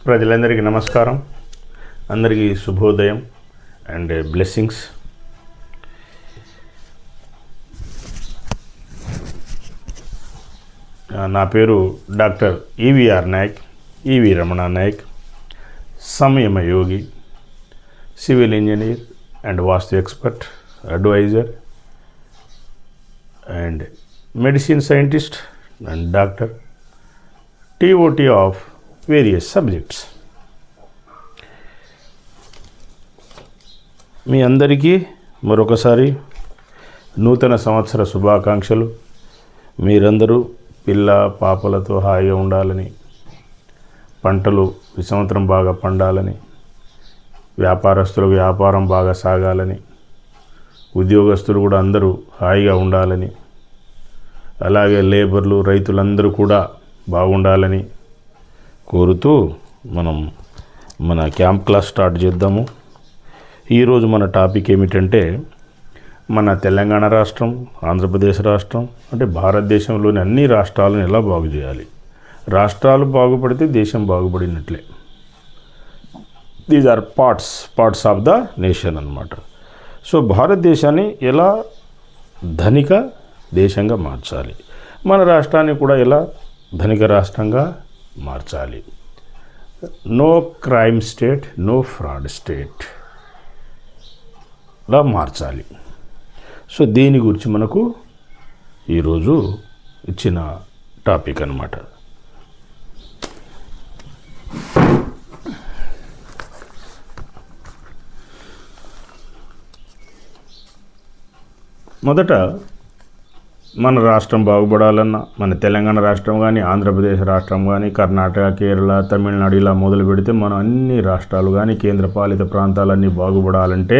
ప్రజలందరికీ నమస్కారం, అందరికీ శుభోదయం అండ్ బ్లెస్సింగ్స్. నా పేరు doctor EVR Nayak, EV Ramana Nayak, సంయమ యోగి, civil engineer and vastu expert, advisor and medicine scientist and doctor, TOT of various subjects. మీ అందరికీ మరొకసారి నూతన సంవత్సర శుభాకాంక్షలు. మీరందరూ పిల్ల పాపలతో హాయిగా ఉండాలని, పంటలు ఈ సంవత్సరం బాగా పండాలని, వ్యాపారస్తులకు వ్యాపారం బాగా సాగాలని, ఉద్యోగస్తులు కూడా అందరూ హాయిగా ఉండాలని, అలాగే లేబర్లు రైతులందరూ కూడా బాగుండాలని కోరుతూ మనం మన క్యాంప్ క్లాస్ స్టార్ట్ చేద్దాము. ఈరోజు మన టాపిక్ ఏమిటంటే, మన తెలంగాణ రాష్ట్రం, ఆంధ్రప్రదేశ్ రాష్ట్రం అంటే భారతదేశంలోని అన్ని రాష్ట్రాలను ఎలా బాగు చేయాలి. రాష్ట్రాలు బాగుపడితే దేశం బాగుపడినట్లే. These are parts of the nation అన్నమాట. సో భారతదేశాన్ని ఎలా ధనిక దేశంగా మార్చాలి, మన రాష్ట్రాన్ని కూడా ఎలా ధనిక రాష్ట్రంగా మార్చాలి. No crime state, no fraud state లా మార్చాలి. సో దీని గురించి మనకు ఈరోజు ఇచ్చిన టాపిక్ అన్నమాట. మొదట మన రాష్ట్రం బాగుపడాలన్నా, మన తెలంగాణ రాష్ట్రం కానీ, ఆంధ్రప్రదేశ్ రాష్ట్రం కానీ, కర్ణాటక, కేరళ, తమిళనాడు ఇలా మొదలు పెడితే మనం అన్ని రాష్ట్రాలు కానీ కేంద్రపాలిత ప్రాంతాలన్నీ బాగుపడాలంటే,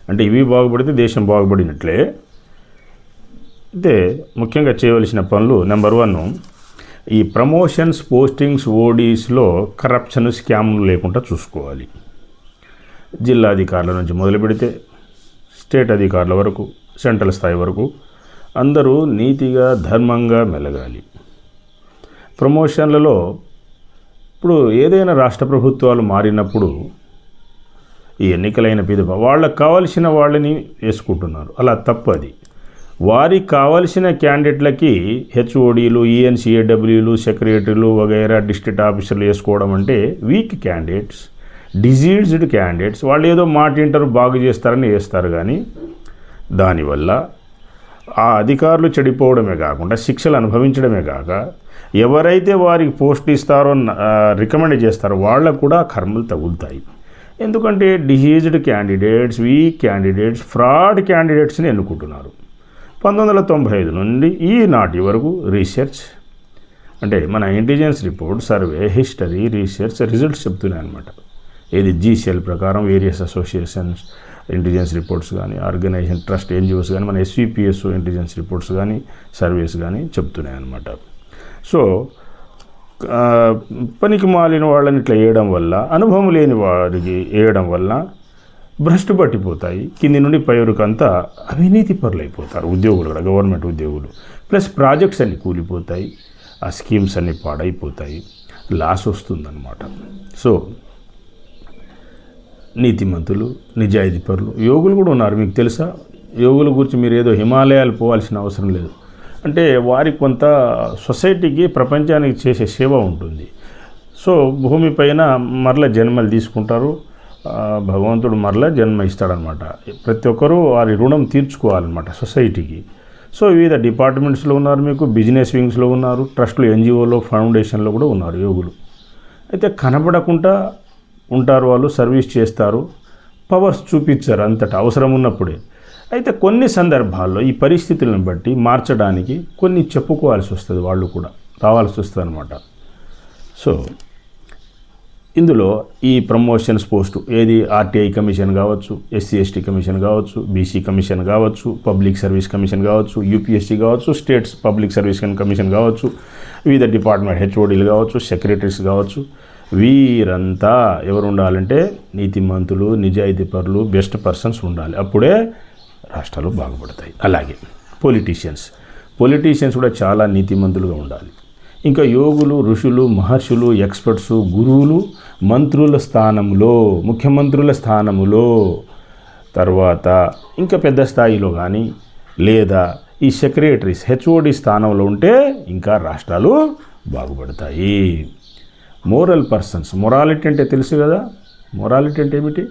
అంటే ఇవి బాగుపడితే దేశం బాగుపడినట్లే. అయితే ముఖ్యంగా చేయవలసిన పనులు, నెంబర్ 1, ఈ ప్రమోషన్స్, పోస్టింగ్స్, ఓడీస్లో కరప్షన్, స్కామ్లు లేకుండా చూసుకోవాలి. జిల్లా అధికారుల నుంచి మొదలు పెడితే స్టేట్ అధికారుల వరకు, సెంట్రల్ స్థాయి వరకు అందరూ నీతిగా ధర్మంగా మెలగాలి. ప్రమోషన్లలో ఇప్పుడు ఏదైనా రాష్ట్ర ప్రభుత్వాలు మారినప్పుడు ఈ ఎన్నికలైన పిదప వాళ్ళకు కావాల్సిన వాళ్ళని వేసుకుంటున్నారు. అలా తప్పది. వారికి కావాల్సిన క్యాండిడేట్లకి హెచ్ఓడీలు, ఈఎన్సిఏడబ్ల్యూలు, సెక్రటరీలు వగైరా డిస్ట్రిక్ట్ ఆఫీసర్లు వేసుకోవడం అంటే వీక్ క్యాండిడేట్స్, డిజీజ్డ్ క్యాండిడేట్స్. వాళ్ళు ఏదో మాట వింటారు, బాగు చేస్తారని వేస్తారు. కానీ దానివల్ల ఆ అధికారులు చెడిపోవడమే కాకుండా శిక్షలు అనుభవించడమే కాక ఎవరైతే వారికి పోస్ట్ ఇస్తారో, రికమెండ్ చేస్తారో వాళ్ళకు కూడా కర్మలు తగులుతాయి. ఎందుకంటే diseased candidates, weak candidates, fraud క్యాండిడేట్స్ని ఎన్నుకుంటున్నారు. 1995 నుండి ఈనాటి వరకు రీసెర్చ్ అంటే మన intelligence report, survey, history, research results చెప్తున్నాయి అన్నమాట. ఏది జీసీఎల్ ప్రకారం వేరియస్ అసోసియేషన్స్ ఇంటెలిజెన్స్ రిపోర్ట్స్ కానీ, ఆర్గనైజేషన్, ట్రస్ట్, ఎన్జిఓస్ కానీ, మన ఎస్విపిఎస్ ఇంటెలిజెన్స్ రిపోర్ట్స్ కానీ, సర్వేస్ కానీ చెప్తున్నాయి అన్నమాట. సో పనికి మాలిన వాళ్ళని ఇట్లా వేయడం వల్ల, అనుభవం లేని వారికి వేయడం వల్ల భ్రష్టు పట్టిపోతాయి. కింది నుండి పై వరకు అంతా అవినీతి పరులు అయిపోతారు ఉద్యోగులు కూడా, గవర్నమెంట్ ఉద్యోగులు. ప్లస్ ప్రాజెక్ట్స్ అన్నీ కూలిపోతాయి, ఆ స్కీమ్స్ అన్నీ పాడైపోతాయి, లాస్ వస్తుందన్నమాట. సో నీతిమంతులు, నిజాయితీ పరులు, యోగులు కూడా ఉన్నారు. మీకు తెలుసా? యోగుల గురించి మీరు ఏదో హిమాలయాలు పోవాల్సిన అవసరం లేదు. అంటే వారికి కొంత సొసైటీకి, ప్రపంచానికి చేసే సేవ ఉంటుంది. సో భూమిపైన మరల జన్మలు తీసుకుంటారు, భగవంతుడు మరల జన్మ ఇస్తాడనమాట. ప్రతి ఒక్కరూ వారి రుణం తీర్చుకోవాలన్నమాట సొసైటీకి. సో వివిధ డిపార్ట్మెంట్స్లో ఉన్నారు, మీకు బిజినెస్ వింగ్స్లో ఉన్నారు, ట్రస్ట్లు, ఎన్జిఓలో, ఫౌండేషన్లో కూడా ఉన్నారు యోగులు. అయితే కనబడకుండా ఉంటారు, వాళ్ళు సర్వీస్ చేస్తారు, పవర్స్ చూపించారు అంతటా అవసరం ఉన్నప్పుడే. అయితే కొన్ని సందర్భాల్లో ఈ పరిస్థితులను బట్టి మార్చడానికి కొన్ని చెప్పుకోవాల్సి వస్తుంది, వాళ్ళు కూడా రావాల్సి వస్తుంది అనమాట. సో ఇందులో ఈ ప్రమోషన్స్ పోస్టు ఏది ఆర్టీఐ కమిషన్ కావచ్చు, ఎస్సీ ఎస్టీ కమిషన్ కావచ్చు, బీసీ కమిషన్ కావచ్చు, పబ్లిక్ సర్వీస్ కమిషన్ కావచ్చు, యూపీఎస్సీ కావచ్చు, స్టేట్స్ పబ్లిక్ సర్వీస్ కమిషన్ కావచ్చు, వివిధ డిపార్ట్మెంట్ హెచ్ఓడీలు కావచ్చు, సెక్రటరీస్ కావచ్చు, వీరంతా ఎవరు ఉండాలంటే నీతిమంతులు, నిజాయితీ పరులు, బెస్ట్ పర్సన్స్ ఉండాలి. అప్పుడే రాష్ట్రాలు బాగుపడతాయి. అలాగే పొలిటీషియన్స్ కూడా చాలా నీతిమంతులుగా ఉండాలి. ఇంకా యోగులు, ఋషులు, మహర్షులు, ఎక్స్పర్ట్స్, గురువులు మంత్రుల స్థానంలో, ముఖ్యమంత్రుల స్థానములో, తర్వాత ఇంకా పెద్ద స్థాయిలో కానీ లేదా ఈ సెక్రటరీస్ హెచ్ఓడి స్థానంలో ఉంటే ఇంకా రాష్ట్రాలు బాగుపడతాయి. మోరల్ పర్సన్స్, మొరాలిటీ అంటే తెలుసు కదా, మొరాలిటీ అంటే ఏమిటి?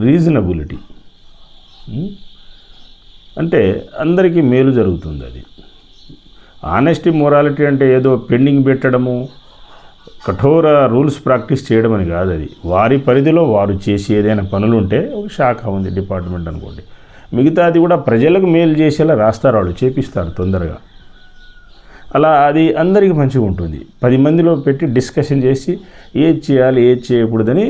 రీజనబిలిటీ అంటే అందరికీ మేలు జరుగుతుంది. అది ఆనెస్టీ, మొరాలిటీ అంటే ఏదో పెండింగ్ పెట్టడము, కఠోర రూల్స్ ప్రాక్టీస్ చేయడం అని కాదు. అది వారి పరిధిలో వారు చేసి ఏదైనా పనులు ఉంటే ఒక శాఖ ఉంది, డిపార్ట్మెంట్ అనుకోండి, మిగతాది కూడా ప్రజలకు మేలు చేసేలా రాస్తారు, వాళ్ళు చేపిస్తారు తొందరగా. అలా అది అందరికీ మంచిగా ఉంటుంది. 10 మందిలో పెట్టి డిస్కషన్ చేసి ఏది చేయాలి ఏది చేయకూడదని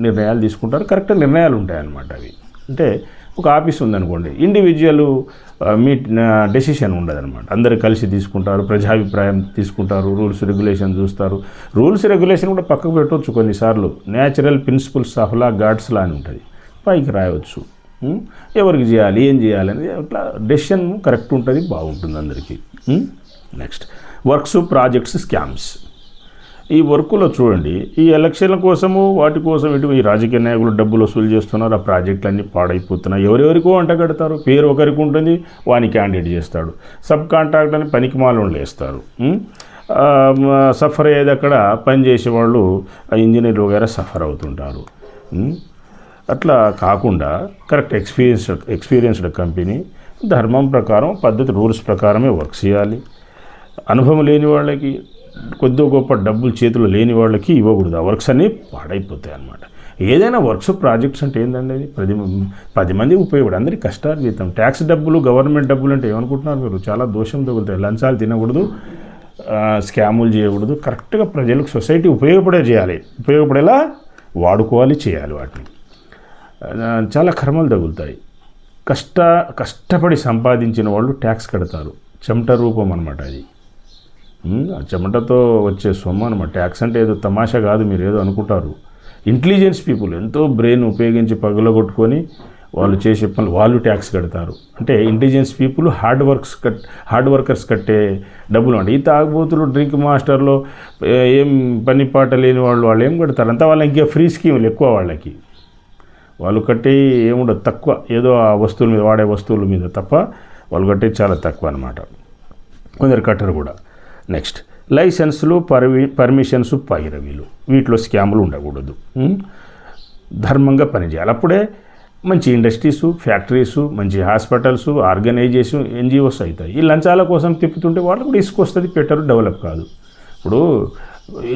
నిర్ణయాలు తీసుకుంటారు. కరెక్ట్ నిర్ణయాలు ఉంటాయన్నమాట అవి. అంటే ఒక ఆఫీస్ ఉందనుకోండి, ఇండివిజువల్ డెసిషన్ ఉండదన్నమాట. అందరు కలిసి తీసుకుంటారు, ప్రజాభిప్రాయం తీసుకుంటారు, రూల్స్ రెగ్యులేషన్ చూస్తారు. రూల్స్ రెగ్యులేషన్ కూడా పక్కకు పెట్టవచ్చు కొన్నిసార్లు. Natural principles of law, God's law అని ఉంటుంది, పైకి రాయవచ్చు. ఎవరికి చేయాలి ఏం చేయాలని అట్లా డెసిషన్ కరెక్ట్ ఉంటుంది, బాగుంటుంది అందరికీ. Next works, projects, scams. ఈ వర్కులో చూడండి, ఈ ఎలక్షన్ల కోసము వాటి కోసం ఇటు ఈ రాజకీయ నాయకులు డబ్బులు వసూలు చేస్తున్నారు, ఆ ప్రాజెక్టులన్నీ పాడైపోతున్నాయి. ఎవరెవరికో అంట కడతారు, పేరు ఒకరికి ఉంటుంది, వాని క్యాండిడేట్ చేస్తాడు. సబ్ కాంట్రాక్ట్ అని పనికిమాలను వేస్తారు. సఫర్ అయ్యేది అక్కడ పనిచేసే వాళ్ళు, ఇంజనీర్లు వగైరా సఫర్ అవుతుంటారు. అట్లా కాకుండా కరెక్ట్ ఎక్స్పీరియన్స్డ్ కంపెనీ ధర్మం ప్రకారం, పద్ధతి, రూల్స్ ప్రకారమే వర్క్ చేయాలి. అనుభవం లేని వాళ్ళకి, కొద్ది గొప్ప డబ్బులు చేతులు లేని వాళ్ళకి ఇవ్వకూడదు. ఆ వర్క్స్ అన్నీ పాడైపోతాయి అన్నమాట. ఏదైనా వర్క్స్, ప్రాజెక్ట్స్ అంటే ఏంటండి, అది 10 మందికి ఉపయోగపడి అందరికీ కష్టార్జితం. ట్యాక్స్ డబ్బులు, గవర్నమెంట్ డబ్బులు అంటే ఏమనుకుంటున్నారు మీరు? చాలా దోషం తగులుతాయి. లంచాలు తినకూడదు, స్కాములు చేయకూడదు. కరెక్ట్గా ప్రజలకు, సొసైటీ ఉపయోగపడేలా వాడుకోవాలి, చేయాలి. వాటిని చాలా కర్మలు తగులుతాయి. కష్టపడి సంపాదించిన వాళ్ళు ట్యాక్స్ కడతారు. చెమట రూపం అనమాట అది. ఆ చెమటతో వచ్చే సొమ్ము అనమాట. ట్యాక్స్ అంటే ఏదో తమాషా కాదు, మీరు ఏదో అనుకుంటారు. ఇంటెలిజెన్స్ పీపుల్ ఎంతో బ్రెయిన్ ఉపయోగించి పగలగొట్టుకొని వాళ్ళు చేసే పనులు, వాళ్ళు ట్యాక్స్ కడతారు. అంటే ఇంటెలిజెన్స్ పీపుల్ హార్డ్ వర్కర్స్ కట్టే డబ్బులు అంటే. ఈ తాగుబోతులు, డ్రింక్ మాస్టర్లు, ఏం పని పాట లేని వాళ్ళు ఏం కడతారు? అంతా వాళ్ళకి ఇంకా ఫ్రీ స్కీములు ఎక్కువ వాళ్ళకి. వాళ్ళు కట్టే ఏముండదు, తక్కువ, ఏదో ఆ వస్తువుల మీద, వాడే వస్తువుల మీద తప్ప వాళ్ళు కట్టే చాలా తక్కువ అనమాట. కొందరు కట్టరు కూడా. నెక్స్ట్ లైసెన్సులు, పర్మిషన్స్, పైరవీలు, వీటిలో స్కాములు ఉండకూడదు. ధర్మంగా పనిచేయాలి. అప్పుడే మంచి ఇండస్ట్రీసు, ఫ్యాక్టరీసు, మంచి హాస్పిటల్స్, ఆర్గనైజేషన్, NGOs అవుతాయి. ఈ లంచాల కోసం తిప్పుతుంటే వాళ్ళు కూడా ఇసుకొస్తుంది, పెట్టరు, డెవలప్ కాదు. ఇప్పుడు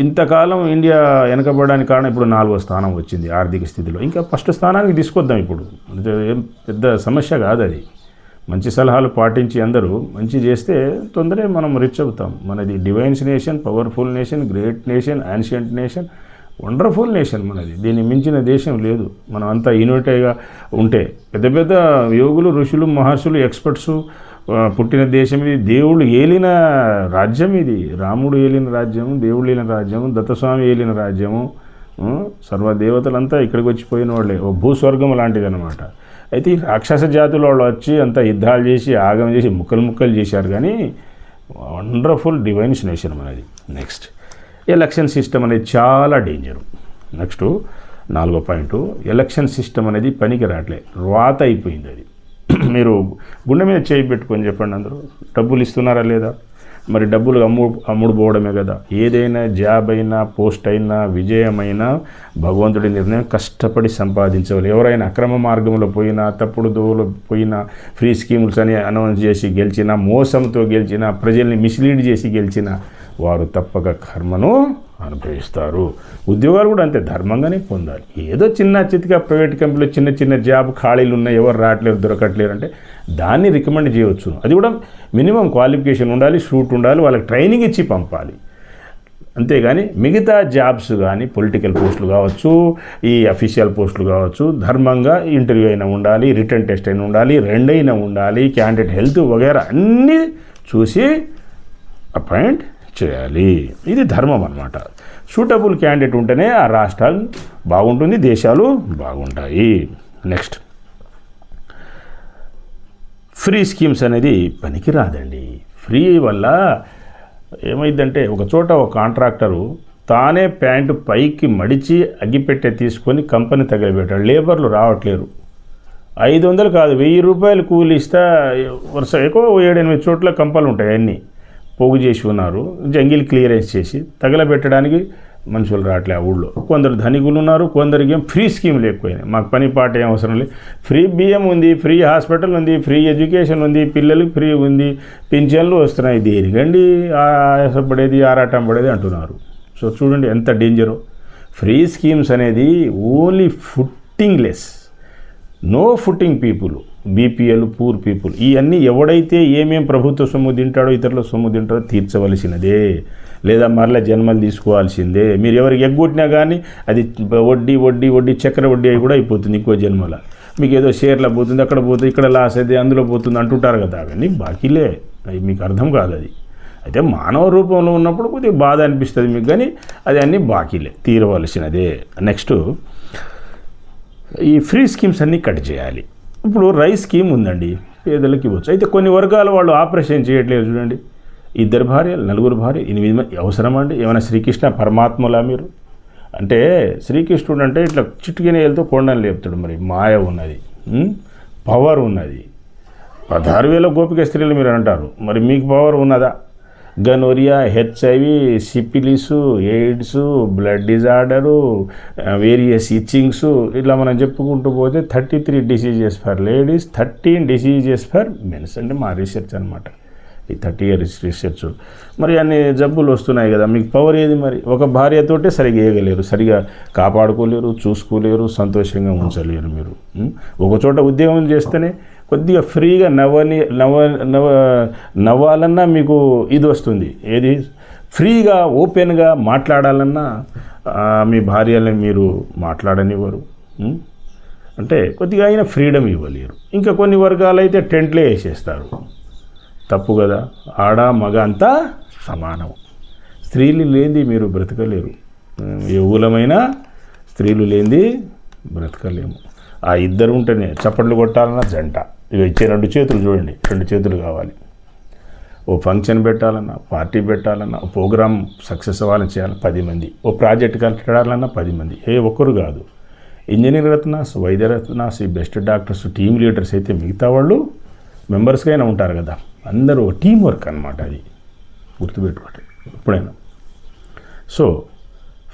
ఇంతకాలం ఇండియా వెనకబడడానికి కారణం ఇప్పుడు 4వ స్థానం వచ్చింది ఆర్థిక స్థితిలో. ఇంకా ఫస్ట్ స్థానానికి తీసుకొద్దాం. ఇప్పుడు ఏం పెద్ద సమస్య కాదు అది. మంచి సలహాలు పాటించి అందరూ మంచి చేస్తే తొందరగా మనం రిచ్ అవుతాం. మనది divines nation, powerful nation, great nation, ancient nation, wonderful nation మనది. దీన్ని మించిన దేశం లేదు. మనం అంతా యూనిటీగా ఉంటే, పెద్ద పెద్ద యోగులు, ఋషులు, మహర్షులు, ఎక్స్పర్ట్స్ పుట్టిన దేశం ఇది. దేవుళ్ళు ఏలిన రాజ్యం ఇది. రాముడు ఏలిన రాజ్యము, దేవుళ్ళు ఏలిన రాజ్యము, దత్తస్వామి ఏలిన రాజ్యము, సర్వదేవతలంతా ఇక్కడికి వచ్చిపోయిన వాళ్ళే. ఓ భూస్వర్గం లాంటిది అనమాట. అయితే ఈ రాక్షస జాతుల వాళ్ళు వచ్చి అంతా యుద్ధాలు చేసి, ఆగం చేసి, ముక్కలు చేశారు. కానీ వండర్ఫుల్ డివైన్స్ నేషన్ మనది. నెక్స్ట్ ఎలక్షన్ సిస్టమ్ అనేది చాలా డేంజరు. నెక్స్ట్ 4వ పాయింట్, ఎలక్షన్ సిస్టమ్ అనేది పనికి రావట్లే, రాత అయిపోయింది అది. మీరు గుండె మీద చేయి పెట్టుకొని చెప్పండి, అందరూ డబ్బులు ఇస్తున్నారా లేదా? మరి డబ్బులు అమ్ముడు పోవడమే కదా. ఏదైనా జాబ్ అయినా, పోస్ట్ అయినా, విజయమైనా భగవంతుడి నిర్ణయం, కష్టపడి సంపాదించవాలి. ఎవరైనా అక్రమ మార్గంలో పోయినా, తప్పుడు దోవలో పోయినా, ఫ్రీ స్కీమ్స్ అని అనౌన్స్ చేసి గెలిచినా, మోసంతో గెలిచినా, ప్రజల్ని మిస్లీడ్ చేసి గెలిచినా, వారు తప్పక కర్మను అనుభవిస్తారు. ఉద్యోగాలు కూడా అంతే, ధర్మంగానే పొందాలి. ఏదో చిన్న చితిగా ప్రైవేట్ కంపెనీలో చిన్న జాబ్ ఖాళీలు ఉన్నాయి, ఎవరు రావట్లేరు, దొరకట్లేరు అంటే దాన్ని రికమెండ్ చేయవచ్చు. అది కూడా మినిమం క్వాలిఫికేషన్ ఉండాలి, షూట్ ఉండాలి, వాళ్ళకి ట్రైనింగ్ ఇచ్చి పంపాలి. అంతేగాని మిగతా జాబ్స్ కానీ, పొలిటికల్ పోస్టులు కావచ్చు, ఈ అఫీషియల్ పోస్టులు కావచ్చు, ధర్మంగా ఇంటర్వ్యూ అయినా ఉండాలి, రిటర్న్ టెస్ట్ అయినా ఉండాలి, రెండైనా ఉండాలి, క్యాండిడేట్ హెల్త్ వగైరా అన్నీ చూసి అపాయింట్ చేయాలి. ఇది ధర్మం అన్నమాట. సూటబుల్ క్యాండిడేట్ ఉంటేనే ఆ రాష్ట్రాలు బాగుంటుంది, దేశాలు బాగుంటాయి. నెక్స్ట్ ఫ్రీ స్కీమ్స్ అనేది పనికి రాదండి. ఫ్రీ వల్ల ఏమైందంటే ఒక చోట ఒక కాంట్రాక్టరు తానే ప్యాంటు పైకి మడిచి అగ్గిపెట్టె తీసుకొని కంపెనీ తగలబెట్టాడు. లేబర్లు రావట్లేరు. 500 కాదు 1000 రూపాయలు కూలి ఇస్తా వరుస ఎక్కువ 7-8 చోట్ల కంపలు ఉంటాయి. అన్నీ పోగు చేసి ఉన్నారు. జంగిల్ క్లియరెన్స్ చేసి తగలబెట్టడానికి మనుషులు రావట్లే ఆ ఊళ్ళో. కొందరు ధనికులు ఉన్నారు, కొందరికి ఏం ఫ్రీ స్కీమ్లు ఎక్కువైనాయి. మాకు పని పాట ఏం అవసరం లేదు, ఫ్రీ బియ్యం ఉంది, ఫ్రీ హాస్పిటల్ ఉంది, ఫ్రీ ఎడ్యుకేషన్ ఉంది, పిల్లలకి ఫ్రీ ఉంది, పింఛన్లు వస్తున్నాయి. దేనికండి ఆయాసపడేది ఆరాటం పడేది అంటున్నారు. సో చూడండి ఎంత డేంజరో. ఫ్రీ స్కీమ్స్ అనేది only footingless, no footing people, BPL, poor people. ఇవన్నీ ఎవడైతే ఏమేం ప్రభుత్వ సొమ్ము తింటాడో ఇతరుల సొమ్ము తింటాడో తీర్చవలసినదే, లేదా మరలా జన్మలు తీసుకోవాల్సిందే. మీరు ఎవరికి ఎగ్గొట్టినా కానీ అది వడ్డీ వడ్డీ వడ్డీ చక్ర వడ్డీ అయి కూడా అయిపోతుంది ఇంకో జన్మల. మీకు ఏదో షేర్లో పోతుంది, అక్కడ పోతుంది, ఇక్కడ లాస్ అయితే అందులో పోతుంది అంటుంటారు కదా. అవన్నీ బాకీలే, అవి మీకు అర్థం కాదు. అది అయితే మానవ రూపంలో ఉన్నప్పుడు కొద్దిగా బాధ అనిపిస్తుంది మీకు, కానీ అది అన్నీ బాకీలే, తీరవలసినదే. నెక్స్ట్ ఈ ఫ్రీ స్కీమ్స్ అన్నీ కట్ చేయాలి. ఇప్పుడు రైస్ స్కీమ్ ఉందండి, పేదలకు ఇవ్వచ్చు. అయితే కొన్ని వర్గాల వాళ్ళు ఆపరేషన్ చేయట్లేదు. చూడండి, 2 భార్యలు, 4 భార్య, 8 మంది అవసరమా అండి? ఏమైనా శ్రీకృష్ణ పరమాత్మలా మీరు? అంటే శ్రీకృష్ణుడు అంటే ఇట్లా చిట్టుకిన ఏళ్ళతో కొండని లేపుతాడు. మరి మాయ ఉన్నది, పవర్ ఉన్నది. 16,000 గోపిక స్త్రీలు మీరు అంటారు, మరి మీకు పవర్ ఉన్నదా? Gonorrhoea, HIV, syphilis, AIDS, blood disorder, various itchings, ఇట్లా మనం చెప్పుకుంటూ పోతే 33 diseases for ladies, 13 diseases for mens. అంటే మా రీసెర్చ్ అనమాట, ఈ 30 years రీసెర్చ్. మరి అన్ని జబ్బులు వస్తున్నాయి కదా, మీకు పవర్ ఏది? మరి ఒక భార్యతోటే సరిగా వేయగలేరు, సరిగా కాపాడుకోలేరు, చూసుకోలేరు, సంతోషంగా ఉంచలేరు. మీరు ఒక చోట ఉద్యోగం చేస్తేనే కొద్దిగా ఫ్రీగా నవ్వాలన్నా మీకు ఇది వస్తుంది. ఏది? ఫ్రీగా ఓపెన్గా మాట్లాడాలన్నా మీ భార్యలని మీరు మాట్లాడనివ్వరు. అంటే కొద్దిగా అయినా ఫ్రీడమ్ ఇవ్వలేరు. ఇంకా కొన్ని వర్గాలు అయితే టెంట్లే వేసేస్తారు. తప్పు కదా. ఆడ మగ అంతా సమానం. స్త్రీలు లేనిది మీరు బ్రతకలేరు. యవ్వులమైన స్త్రీలు లేనిది బ్రతకలేము. ఆ ఇద్దరు ఉంటేనే చప్పట్లు కొట్టాలన్న జంట. ఇవి ఇచ్చే 2 చేతులు చూడండి, 2 చేతులు కావాలి. ఓ ఫంక్షన్ పెట్టాలన్నా, పార్టీ పెట్టాలన్నా, ఓ ప్రోగ్రామ్ సక్సెస్ అవ్వాలని చేయాలి 10 మంది, ఓ ప్రాజెక్ట్ కట్టడాలన్నా 10 మంది. ఒక్కరు కాదు. ఇంజనీరింగ్ రత్నాస్, వైద్య రత్నాస్, ఈ బెస్ట్ డాక్టర్స్, టీమ్ లీడర్స్ అయితే మిగతా వాళ్ళు మెంబర్స్గా అయినా ఉంటారు కదా. అందరూ టీం వర్క్ అనమాట. అది గుర్తుపెట్టుకోండి ఎప్పుడైనా. సో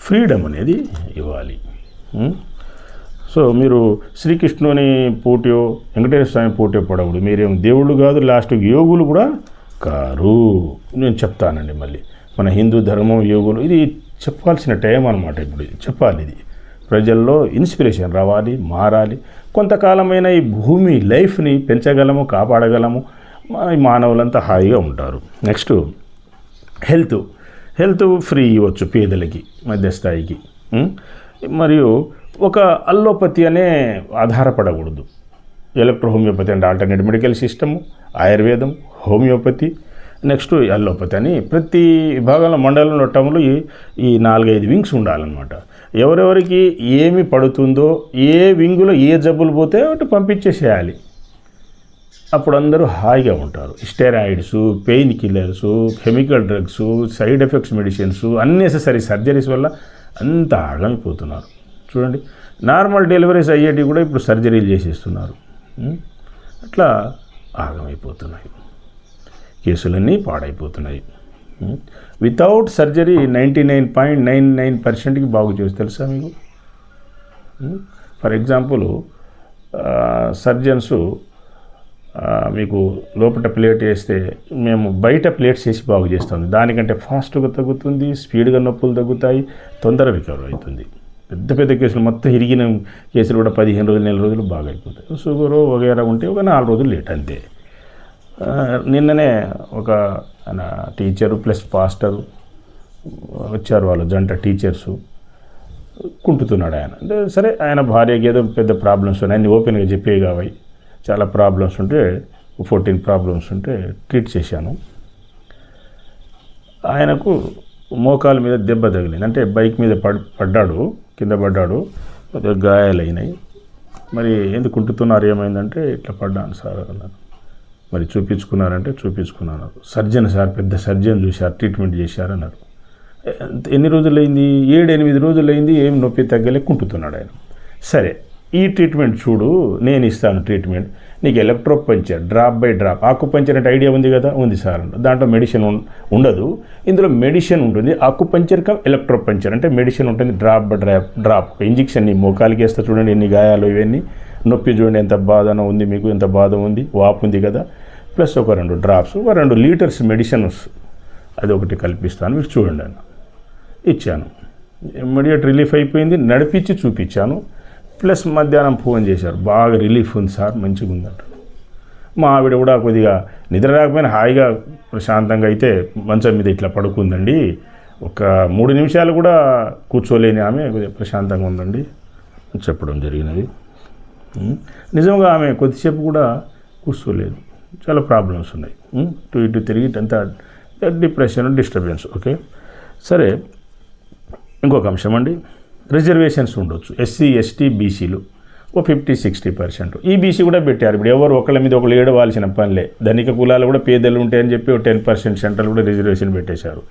ఫ్రీడమ్ అనేది ఇవ్వాలి. సో మీరు శ్రీకృష్ణుని పోటీయో వెంకటేశ్వర స్వామి పోటీయో పడకూడదు. మీరేం దేవుళ్ళు కాదు, లాస్ట్కి యోగులు కూడా కారు. నేను చెప్తానండి మళ్ళీ. మన హిందూ ధర్మం, యోగులు, ఇది చెప్పాల్సిన టైం అనమాట. ఇప్పుడు చెప్పాలి. ఇది ప్రజల్లో ఇన్స్పిరేషన్ రావాలి, మారాలి. కొంతకాలమైన ఈ భూమి లైఫ్ని పెంచగలము, కాపాడగలము, మానవులంతా హాయిగా ఉంటారు. నెక్స్ట్ హెల్త్ ఫ్రీ ఇవ్వచ్చు పేదలకి, మధ్యస్థాయికి. మరియు ఒక అల్లోపతి అనే ఆధారపడకూడదు. ఎలక్ట్రోహోమియోపతి అంటే ఆల్టర్నేట్ మెడికల్ సిస్టము, ఆయుర్వేదం, హోమియోపతి, నెక్స్ట్ అల్లోపతి అని ప్రతి విభాగంలో మండలంలో టౌన్లో ఈ 4-5 వింగ్స్ ఉండాలన్నమాట. ఎవరెవరికి ఏమి పడుతుందో, ఏ వింగులో ఏ జబ్బులు పోతే అటు పంపించేసేయాలి. అప్పుడు అందరూ హాయిగా ఉంటారు. Steroids, pain killers, chemical drugs, side effects medicines, unnecessary surgeries వల్ల అంత ఆగమైపోతున్నారు. చూడండి, నార్మల్ డెలివరీస్ అయ్యేటివి కూడా ఇప్పుడు సర్జరీలు చేసేస్తున్నారు. అట్లా ఆగమైపోతున్నాయి, కేసులన్నీ పాడైపోతున్నాయి. వితౌట్ సర్జరీ 99.99%కి బాగు చేసి తెలుసా మీకు? ఫర్ ఎగ్జాంపుల్ సర్జన్సు మీకు లోపల ప్లేట్ వేస్తే మేము బయట ప్లేట్స్ వేసి బాగు చేస్తాం. దానికంటే ఫాస్ట్గా తగ్గుతుంది, స్పీడ్గా నొప్పులు తగ్గుతాయి, తొందర రికవర్ అవుతుంది. పెద్ద కేసులు మొత్తం ఇరిగిన కేసులు కూడా 15 రోజులు, 4 రోజులు బాగా అయిపోతాయి. షుగరు వగేరా ఉంటే ఒక 4 రోజులు లేట్ అంతే. నిన్ననే ఒక టీచరు ప్లస్ పాస్టరు వచ్చారు, వాళ్ళు జంట టీచర్సు. కుంటుతున్నాడు ఆయన. అంటే సరే, ఆయన భార్యకి ఏదో పెద్ద ప్రాబ్లమ్స్ ఉన్నాయి, అన్నీ ఓపెన్గా చెప్పేవి కావాలి. చాలా ప్రాబ్లమ్స్ ఉంటే 14 ప్రాబ్లమ్స్ ఉంటే ట్రీట్ చేశాను. ఆయనకు మోకాల మీద దెబ్బ తగిలింది. అంటే బైక్ మీద పడ్డాడు, కింద పడ్డాడు, కొద్దిగా గాయాలైనాయి. మరి ఎందుకు కుంటున్నారు, ఏమైందంటే ఇట్లా పడ్డాను సార్ అన్నారు. మరి చూపించుకున్నారంటే చూపించుకున్నాను. సర్జన్ సార్, పెద్ద సర్జన్ చూశారు, ట్రీట్మెంట్ చేశారన్నారు. ఎన్ని రోజులైంది? 7-8 రోజులైంది, ఏం నొప్పి తగ్గలేకుంటున్నాడు ఆయన. సరే, ఈ ట్రీట్మెంట్ చూడు, నేను ఇస్తాను ట్రీట్మెంట్, నీకు electro puncture, drop by drop. Acupuncture అంటే ఐడియా ఉంది కదా? ఉంది సార్. దాంట్లో మెడిసిన్ ఉండదు, ఇందులో మెడిసిన్ ఉంటుంది. ఆకుపంచర్ కమ్ ఎలక్ట్రో పంచర్ అంటే మెడిసిన్ ఉంటుంది, డ్రాప్ బై డ్రాప్. ఇంజెక్షన్ నీ మోకాలికి వేస్తా, చూడండి ఎన్ని గాయాలు ఇవన్నీ, నొప్పి చూడండి ఎంత బాధనో ఉంది మీకు, ఎంత బాధ ఉంది, వాపు ఉంది కదా, ప్లస్ ఒక 2 డ్రాప్స్, ఒక 2 లీటర్స్ మెడిసిన్ అది ఒకటి కల్పిస్తాను, మీరు చూడండి అని ఇచ్చాను. ఇమ్మీడియట్ రిలీఫ్ అయిపోయింది. నడిపించి చూపించాను. ప్లస్ మధ్యాహ్నం ఫోన్ చేశారు, బాగా రిలీఫ్ ఉంది సార్, మంచిగా ఉందంట. మా ఆవిడ కూడా కొద్దిగా నిద్ర రాకపోయినా హాయిగా ప్రశాంతంగా అయితే మంచం మీద ఇట్లా పడుకుందండి, ఒక 3 నిమిషాలు కూడా కూర్చోలేని ఆమె కొద్దిగా ప్రశాంతంగా ఉందండి చెప్పడం జరిగినది. నిజంగా ఆమె కొద్దిసేపు కూడా కూర్చోలేదు, చాలా ప్రాబ్లమ్స్ ఉన్నాయి, ఇటు తిరిగి అంతా డిప్రెషన్, డిస్టర్బెన్స్. ఓకే, సరే. ఇంకొక అంశం అండి, రిజర్వేషన్స్ ఉండొచ్చు. ఎస్సీ, ఎస్టీ, బీసీలు ఓ 50-60%. ఈ బీసీ కూడా పెట్టారు. ఇప్పుడు ఎవరు ఒకళ్ళ మీద ఒకళ్ళు ఏడవాల్సిన పనిలే. ధనిక కులాలు కూడా పేదలు ఉంటాయని చెప్పి ఒక 10% సెంట్రల్ కూడా రిజర్వేషన్ పెట్టేశారు.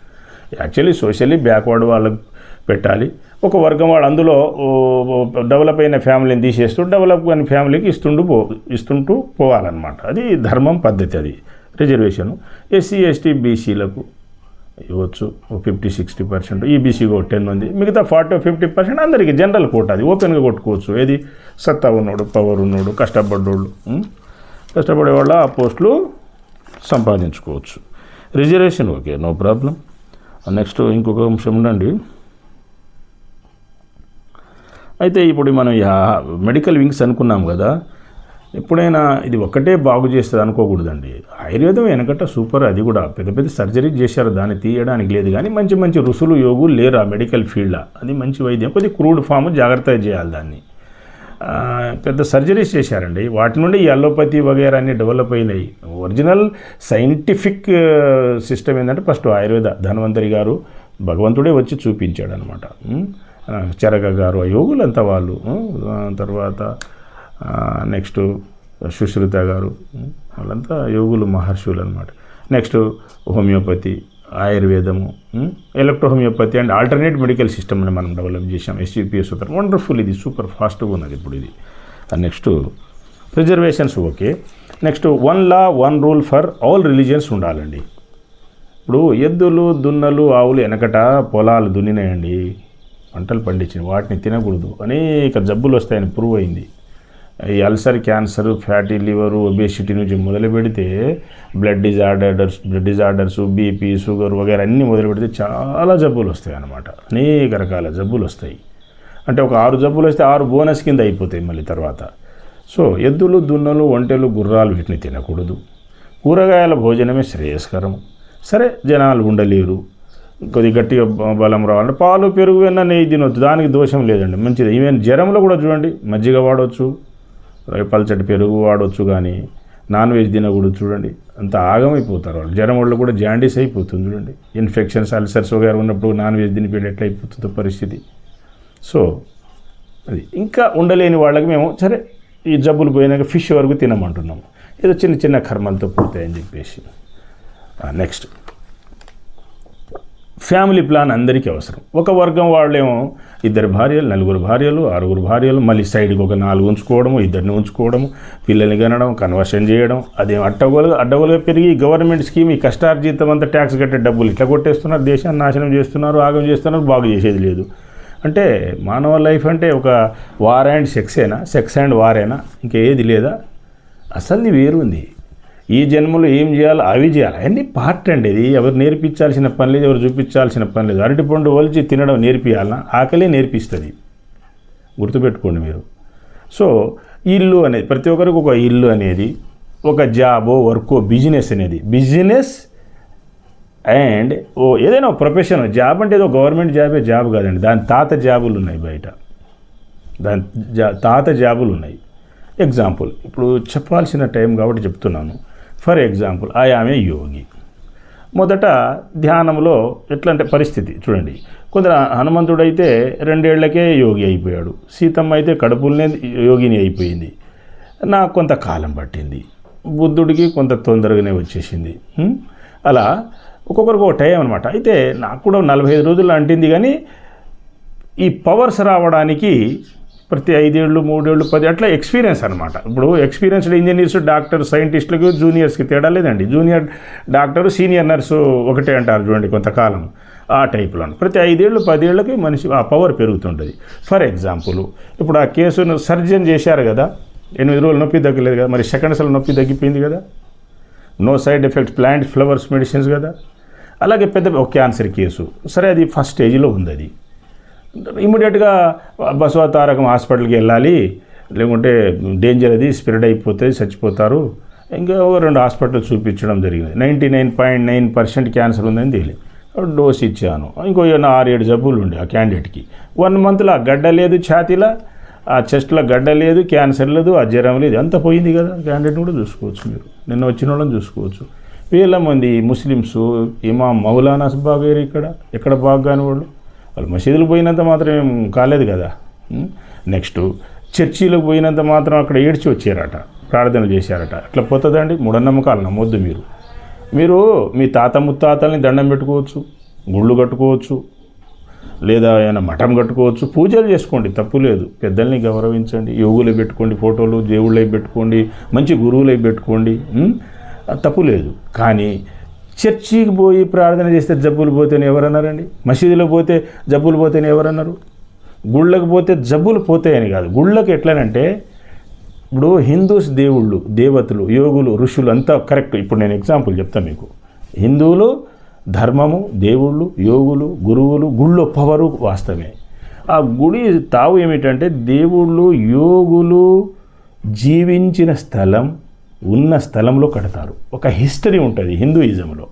యాక్చువల్లీ సోషల్లీ బ్యాక్వర్డ్ వాళ్ళకు పెట్టాలి. ఒక వర్గం వాడు అందులో డెవలప్ అయిన ఫ్యామిలీని తీసేస్తూ డెవలప్ అయిన ఫ్యామిలీకి ఇస్తుంటూ పోవాలన్నమాట. అది ధర్మం, పద్ధతి, అది రిజర్వేషను. ఎస్సీ, ఎస్టీ, బీసీలకు ఇవ్వచ్చు 50-60%. ఈబీసీకి ఒక 10 ఉంది, మిగతా 40-50% అందరికీ జనరల్ కోట, అది ఓపెన్గా కొట్టుకోవచ్చు. ఏది సత్తా ఉన్నాడు, పవర్ ఉన్నాడు, కష్టపడే వాళ్ళ ఆ పోస్టులు సంపాదించుకోవచ్చు. Reservation okay, no problem. Next ఇంకొక అంశం ఉండండి. అయితే ఇప్పుడు మనం మెడికల్ వింగ్స్ అనుకున్నాం కదా, ఎప్పుడైనా ఇది ఒక్కటే బాగు చేస్తుంది అనుకోకూడదండి. ఆయుర్వేదం వెనకట సూపర్, అది కూడా పెద్ద పెద్ద సర్జరీ చేశారు, దాన్ని తీయడానికి లేదు. కానీ మంచి మంచి ఋషులు, యోగులు లేరు ఆ మెడికల్ ఫీల్డ్లో. అది మంచి వైద్యం, కొద్దిగా క్రూడ్ ఫామ్, జాగ్రత్తగా చేయాలి దాన్ని. పెద్ద సర్జరీస్ చేశారండి, వాటి నుండి ఈ అలోపతి వగేరా అన్నీ డెవలప్ అయినాయి. ఒరిజినల్ సైంటిఫిక్ సిస్టమ్ ఏంటంటే ఫస్ట్ ఆయుర్వేద ధన్వంతరి గారు, భగవంతుడే వచ్చి చూపించాడు అనమాట. చరక గారు, యోగులంతా వాళ్ళు. తర్వాత నెక్స్ట్ సుశ్రుత గారు, వాళ్ళంతా యోగులు, మహర్షులు అనమాట. నెక్స్ట్ హోమియోపతి, ఆయుర్వేదము, electro homeopathy and alternate medical సిస్టమ్ని మనం డెవలప్ చేసాం. ఎస్యూపీఎస్ సూపర్ వండర్ఫుల్, ఇది సూపర్ ఫాస్ట్గా ఉన్నది ఇప్పుడు ఇది. Next reservations okay. Next 1 law 1 rule for all religions ఉండాలండి. ఇప్పుడు ఎద్దులు, దున్నలు, ఆవులు వెనకట పొలాలు దున్నినాయండి, పంటలు పండించినాయి, వాటిని తినకూడదు, అనేక జబ్బులు వస్తాయని ప్రూవ్ అయింది. ఈ ulcer, cancer, fatty liver, obesity నుంచి మొదలు పెడితే బ్లడ్ డిజార్డర్స్, బీపీ, షుగర్ వగేరా అన్నీ మొదలు పెడితే చాలా జబ్బులు వస్తాయి అన్నమాట. అనేక రకాల జబ్బులు వస్తాయి. అంటే ఒక 6 జబ్బులు వస్తే 6 బోనస్ కింద అయిపోతాయి మళ్ళీ తర్వాత. సో ఎద్దులు, దున్నలు, ఒంటెలు, గుర్రాలు వీటిని తినకూడదు. కూరగాయల భోజనమే శ్రేయస్కరం. సరే, జనాలు ఉండలేరు, కొద్దిగా గట్టిగా బలం రావాలంటే పాలు, పెరుగు, వెన్న, నెయ్యి తినొచ్చు, దానికి దోషం లేదండి, మంచిది. ఈవెన్ జ్వరంలో కూడా చూడండి, మజ్జిగ వాడవచ్చు, పల్చటి పెరుగు వాడవచ్చు, కానీ నాన్ వెజ్ తినకూడదు. చూడండి అంత ఆగమైపోతారు వాళ్ళు. జ్వరం వాళ్ళు కూడా జాండీస్ అయిపోతుంది చూడండి, ఇన్ఫెక్షన్స్, అల్సర్స్ వగేరా ఉన్నప్పుడు నాన్ వెజ్ తినిపోయి ఎట్లా అయిపోతుందో పరిస్థితి. సో అది ఇంకా ఉండలేని వాళ్ళకి మేము సరే ఈ జబ్బులు పోయినాక ఫిష్ వరకు తినమంటున్నాము, ఏదో చిన్న చిన్న కర్మలతో పోతాయని చెప్పేసి. నెక్స్ట్ ఫ్యామిలీ ప్లాన్ అందరికీ అవసరం. ఒక వర్గం వాళ్ళేమో 2 భార్యలు, 4 భార్యలు, 6 భార్యలు, మళ్ళీ సైడ్కి ఒక 4 ఉంచుకోవడము, 2 ఉంచుకోవడము, పిల్లల్ని కనడం, కన్వర్షన్ చేయడం, అదేం అడ్డగోలుగా పెరిగి గవర్నమెంట్ స్కీమ్, ఈ కష్టార్జితం అంతా ట్యాక్స్ కట్టే డబ్బులు ఇట్లా కొట్టేస్తున్నారు, దేశాన్ని నాశనం చేస్తున్నారు, ఆగం చేస్తున్నారు, బాగు చేసేది లేదు. అంటే మానవ లైఫ్ అంటే ఒక వార్ అండ్ సెక్సేనా, సెక్స్ అండ్ వారేనా, ఇంకేది లేదా? అసలు వేరుంది. ఈ జన్మలో ఏం చేయాలో అవి చేయాలి, అన్నీ పార్ట్ అండి. ఇది ఎవరు నేర్పించాల్సిన పని లేదు, ఎవరు చూపించాల్సిన పని లేదు. అరటిపండు ఒలిచి తినడం నేర్పియాలన్నా, ఆకలే నేర్పిస్తుంది, గుర్తుపెట్టుకోండి మీరు. సో ఇల్లు అనేది ప్రతి ఒక్కరికి ఒక ఇల్లు అనేది, ఒక జాబో, వర్కో, బిజినెస్ అనేది, బిజినెస్ అండ్ ఏదైనా ప్రొఫెషన్. జాబ్ అంటే ఏదో గవర్నమెంట్ జాబే జాబ్ కాదండి, దాని తాత జాబులు ఉన్నాయి బయట, దాని తాత జాబులు ఉన్నాయి. ఎగ్జాంపుల్ ఇప్పుడు చెప్పాల్సిన టైం కాబట్టి చెప్తున్నాను. ఫర్ ఎగ్జాంపుల్, ఆమె యోగి. మొదట ధ్యానంలో ఎట్లా అంటే పరిస్థితి చూడండి, కొందరు హనుమంతుడైతే 2 ఏళ్లకే యోగి అయిపోయాడు, సీతమ్మ అయితే కడుపులనే యోగిని అయిపోయింది. నాకు కొంత కాలం పట్టింది. బుద్ధుడికి కొంత తొందరగానే వచ్చేసింది. అలా ఒక్కొక్కరికి ఒక టైం అనమాట. అయితే నాకు కూడా 45 రోజులు అంటింది, కానీ ఈ పవర్స్ రావడానికి ప్రతి 5 ఏళ్ళు 3 ఏళ్ళు 10 అట్లా ఎక్స్పీరియన్స్ అనమాట. ఇప్పుడు ఎక్స్పీరియన్స్డ్ ఇంజనీర్స్, డాక్టర్, సైంటిస్టులకు జూనియర్స్కి తేడా లేదండి. జూనియర్ డాక్టరు సీనియర్ నర్సు ఒకటే అంటారు చూడండి కొంతకాలం, ఆ టైప్లో ప్రతి 5 ఏళ్ళు 10 ఏళ్ళకి మనిషి ఆ పవర్ పెరుగుతుంటుంది. ఫర్ ఎగ్జాంపుల్ ఇప్పుడు ఆ కేసును సర్జన్ చేశారు కదా, 8 రోజులు నొప్పి తగ్గలేదు కదా, మరి సెకండ్స్లో నొప్పి తగ్గిపోయింది కదా, no side effects, plant flowers medicines కదా. అలాగే పెద్ద ఒక క్యాన్సర్ కేసు, సరే అది ఫస్ట్ స్టేజ్లో ఉంది, అది ఇమ్మీడియట్గా బసవతారకం హాస్పిటల్కి వెళ్ళాలి, లేకుంటే డేంజర్, అది స్ప్రెడ్ అయిపోతే చచ్చిపోతారు, ఇంకా 2 హాస్పిటల్ చూపించడం జరిగింది. 99.9% క్యాన్సర్ ఉందని తెలియదు. డోస్ ఇచ్చాను, ఇంకో 6-7 జబ్బులు ఉండే ఆ క్యాండిడేట్కి. 1 మంత్లో ఆ గడ్డ లేదు ఛాతీలో, ఆ చెస్ట్లో గడ్డ లేదు, క్యాన్సర్ లేదు, ఆ జ్వరం లేదు, అంతా పోయింది కదా. క్యాండిడేట్ని కూడా చూసుకోవచ్చు మీరు, నిన్న వచ్చిన వాళ్ళని చూసుకోవచ్చు. వేల మంది ముస్లిమ్స్, ఇమాం మౌలానాస్ బాగా ఇక్కడ, ఎక్కడ బాగా కాని వాళ్ళు మసీదులకు పోయినంత మాత్రం ఏం కాలేదు కదా. నెక్స్ట్ చర్చిలకు పోయినంత మాత్రం అక్కడ ఏడ్చి వచ్చారట, ప్రార్థనలు చేశారట. అట్లా పోతుందండి? మూఢనమ్మకాలు నమ్మొద్దు. మీరు మీ తాత ముత్తాతల్ని దండం పెట్టుకోవచ్చు, గుళ్ళు కట్టుకోవచ్చు, లేదా ఏమైనా మఠం కట్టుకోవచ్చు, పూజలు చేసుకోండి, తప్పు లేదు. పెద్దల్ని గౌరవించండి, యోగులు పెట్టుకోండి, ఫోటోలు దేవుళ్ళవి పెట్టుకోండి, మంచి గురువులవి పెట్టుకోండి, తప్పు లేదు. కానీ చర్చికి పోయి ప్రార్థన చేస్తే జబ్బులు పోతేనే ఎవరన్నారండి? మసీదులో పోతే జబ్బులు పోతేనే ఎవరన్నారు? గుళ్ళకు పోతే జబ్బులు పోతాయని కాదు. గుళ్ళకి ఎట్లనంటే ఇప్పుడు హిందూస్ దేవుళ్ళు, దేవతలు, యోగులు, ఋషులు అంతా కరెక్ట్. ఇప్పుడు నేను ఎగ్జాంపుల్ చెప్తాను మీకు. హిందువులు ధర్మము, దేవుళ్ళు, యోగులు, గురువులు, గుళ్ళో పవరు వాస్తవమే. ఆ గుడి తావు ఏమిటంటే దేవుళ్ళు, యోగులు జీవించిన స్థలం, ఉన్న స్థలంలో కడతారు. ఒక హిస్టరీ ఉంటుంది హిందూయిజంలో,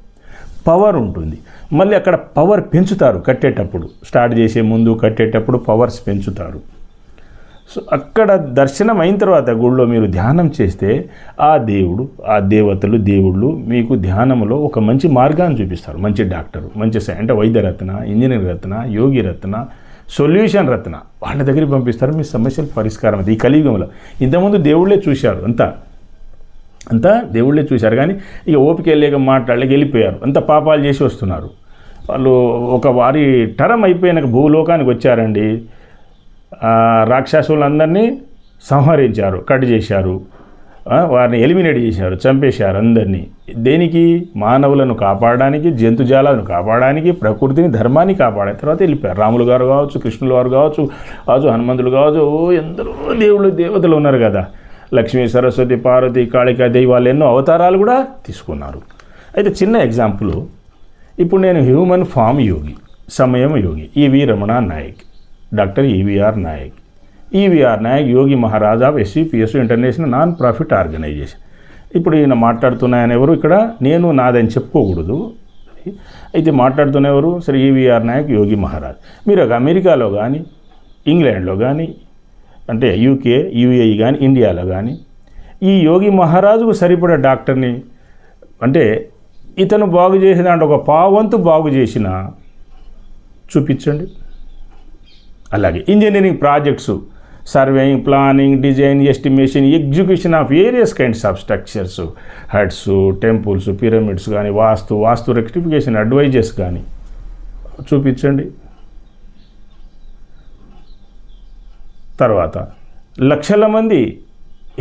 పవర్ ఉంటుంది. మళ్ళీ అక్కడ పవర్ పెంచుతారు కట్టేటప్పుడు, స్టార్ట్ చేసే ముందు కట్టేటప్పుడు పవర్స్ పెంచుతారు. సో అక్కడ దర్శనం అయిన తర్వాత గుళ్ళో మీరు ధ్యానం చేస్తే ఆ దేవుడు, ఆ దేవతలు, దేవుళ్ళు మీకు ధ్యానంలో ఒక మంచి మార్గాన్ని చూపిస్తారు. మంచి డాక్టరు, మంచి అంటే వైద్యరత్న, ఇంజనీర్ రత్న, యోగి రత్న, సొల్యూషన్ రత్న, వాళ్ళ దగ్గరికి పంపిస్తారు. మీ సమస్యలు పరిష్కారం అవుతుంది. ఈ కలియుగంలో ఇంతకుముందు దేవుళ్ళే చూశారు, అంతా దేవుళ్ళే చూశారు, కానీ ఇక ఓపిక వెళ్ళలేక మాట్లాడలేక వెళ్ళిపోయారు, అంత పాపాలు చేసి వస్తున్నారు. వాళ్ళు ఒక వారి టరం అయిపోయినాక భూలోకానికి వచ్చారండి, రాక్షసులందరినీ సంహరించారు, కట్ చేశారు, వారిని ఎలిమినేట్ చేశారు, చంపేశారు అందరినీ. దేనికి? మానవులను కాపాడడానికి, జంతుజాలను కాపాడడానికి, ప్రకృతిని, ధర్మాన్ని కాపాడే తర్వాత వెళ్ళిపోయారు. రాములు గారు కావచ్చు, కృష్ణుల వారు కావచ్చు, హనుమంతులు కావచ్చు, ఎందరో దేవుళ్ళు దేవతలు ఉన్నారు కదా. లక్ష్మీ, సరస్వతి, పార్వతి, కాళికాదేవి వాళ్ళు ఎన్నో అవతారాలు కూడా తీసుకున్నారు. అయితే చిన్న ఎగ్జాంపుల్, ఇప్పుడు నేను హ్యూమన్ ఫామ్ యోగి, సమయం యోగి, EV Ramana Nayak, doctor EVR Nayak. EVR Nayak యోగి మహారాజ్ of SCPS international non profit organisation. ఇప్పుడు ఈయన మాట్లాడుతున్నాయని ఎవరు ఇక్కడ నేను నాదని చెప్పుకోకూడదు. అయితే మాట్లాడుతున్న ఎవరు? సరే, ఈవీఆర్ నాయక్ యోగి మహారాజ్. మీరు అమెరికాలో కానీ, ఇంగ్లాండ్లో కానీ, అంటే యూకే, యూఏఈ కానీ, ఇండియాలో కానీ ఈ యోగి మహారాజుకు సరిపడే డాక్టర్ని, అంటే ఇతను బాగు చేసిన అంటే ఒక పావంతు బాగు చేసిన చూపించండి. అలాగే engineering projects, surveying, planning, design, estimation, execution of various kinds of structures, huts, temples, pyramids కానీ, వాస్తు రెక్టిఫికేషన్ అడ్వైజర్స్ కానీ చూపించండి. తర్వాత లక్షల మంది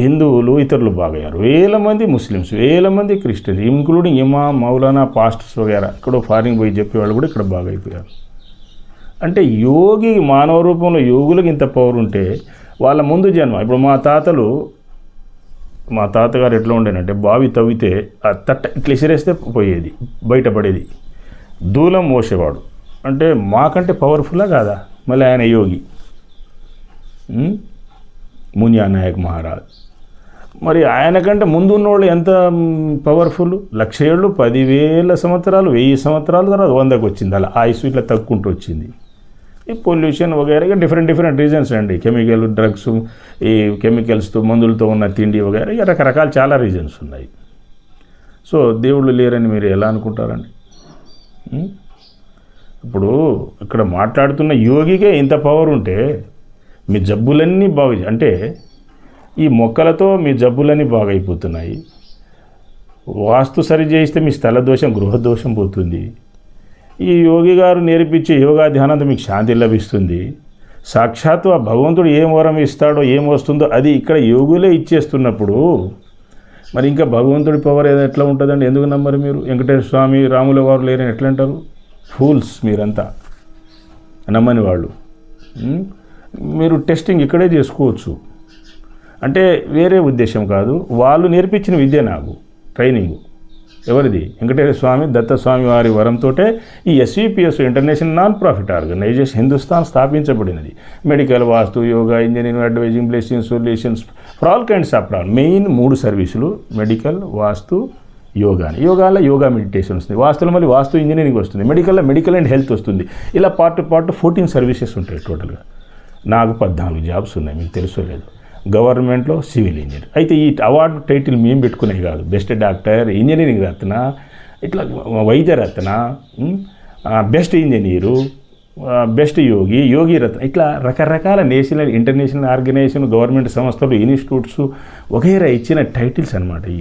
హిందువులు, ఇతరులు బాగయ్యారు, వేల మంది ముస్లిమ్స్, వేల మంది క్రిస్టియన్స్, ఇంక్లూడింగ్ ఇమాం, మౌలానా, పాస్టర్స్ వగేరా, ఇక్కడ ఫారిన్ పోయి చెప్పేవాళ్ళు కూడా ఇక్కడ బాగైపోయారు. అంటే యోగి మానవ రూపంలో యోగులకు ఇంత పవర్ ఉంటే వాళ్ళ ముందు జన్మ, ఇప్పుడు మా తాతగారు ఎట్లా ఉండేనంటే బావి తవ్వితే ఆ తట్ట ఇట్లా ఇసిరేస్తే పోయేది, బయటపడేది, దూలం మోసేవాడు. అంటే మాకంటే పవర్ఫుల్లా కాదా? మళ్ళీ ఆయన యోగి మునియా నాయక్ మహారాజ్. మరి ఆయనకంటే ముందు ఉన్నవాళ్ళు ఎంత పవర్ఫుల్? 1,00,000 ఏళ్ళు, 10,000 సంవత్సరాలు, 1000 సంవత్సరాల తర్వాత 100కు వచ్చింది. అలా ఆయుష్ ఇట్లా తగ్గుకుంటూ వచ్చింది. ఈ పొల్యూషన్ వగైరా డిఫరెంట్ రీజన్స్ అండి. కెమికల్, డ్రగ్స్, ఈ కెమికల్స్తో, మందులతో ఉన్న తిండి వగైరా ఇక రకరకాల చాలా రీజన్స్ ఉన్నాయి. సో దేవుళ్ళు లేరని మీరు ఎలా అనుకుంటారండి? ఇప్పుడు ఇక్కడ మాట్లాడుతున్న యోగికే ఇంత పవర్ ఉంటే మీ జబ్బులన్నీ అంటే ఈ మొక్కలతో మీ జబ్బులన్నీ బాగైపోతున్నాయి. వాస్తు సరి చేయిస్తే మీ స్థల దోషం గృహ దోషం పోతుంది. ఈ యోగి గారు నేర్పించే యోగా ధ్యానంతో మీకు శాంతి లభిస్తుంది. సాక్షాత్తు ఆ భగవంతుడు ఏం వరం ఇస్తాడో ఏం వస్తుందో అది ఇక్కడ యోగులే ఇచ్చేస్తున్నప్పుడు మరి ఇంకా భగవంతుడి పవర్ ఎట్లా ఉంటుందండి? ఎందుకు నమ్మరు మీరు? వెంకటేశ్వర స్వామి రాముల వారు లేరని ఎట్లా అంటారు? ఫూల్స్ మీరంతా, నమ్మని వాళ్ళు. మీరు టెస్టింగ్ ఇక్కడే చేసుకోవచ్చు. అంటే వేరే ఉద్దేశం కాదు, వాళ్ళు నేర్పించిన విద్య నాకు ట్రైనింగ్. ఎవరిది? వెంకటేశ్వర స్వామి దత్తస్వామి వారి వరంతో ఈ SVPS international non profit organisation Hindustan స్థాపించబడినది. Medical, vastu, yoga, engineering, advising, blessing, solutions for all kinds of problem. Main 3 సర్వీసులు: మెడికల్, వాస్తు, యోగా. యోగాలో యోగా మెడిటేషన్ వస్తుంది, వాస్తులో మళ్ళీ వాస్తు ఇంజనీరింగ్ వస్తుంది, మెడికల్లో మెడికల్ అండ్ హెల్త్ వస్తుంది. ఇలా పార్ట్ 14 సర్వీసెస్ ఉంటాయి టోటల్గా. నాకు 14 జాబ్స్ ఉన్నాయి, మీకు తెలుసో లేదు. గవర్నమెంట్లో సివిల్ ఇంజనీర్. అయితే ఈ అవార్డు టైటిల్ మేము పెట్టుకునే కాదు. బెస్ట్ డాక్టర్, ఇంజనీరింగ్ రత్న, ఇట్లా వైద్య రత్న, బెస్ట్ ఇంజనీరు, బెస్ట్ యోగి, యోగి రత్న, ఇట్లా రకరకాల నేషనల్, ఇంటర్నేషనల్ ఆర్గనైజేషన్, గవర్నమెంట్ సంస్థలు, ఇన్స్టిట్యూట్స్ వగైరా ఇచ్చిన టైటిల్స్ అనమాట ఈ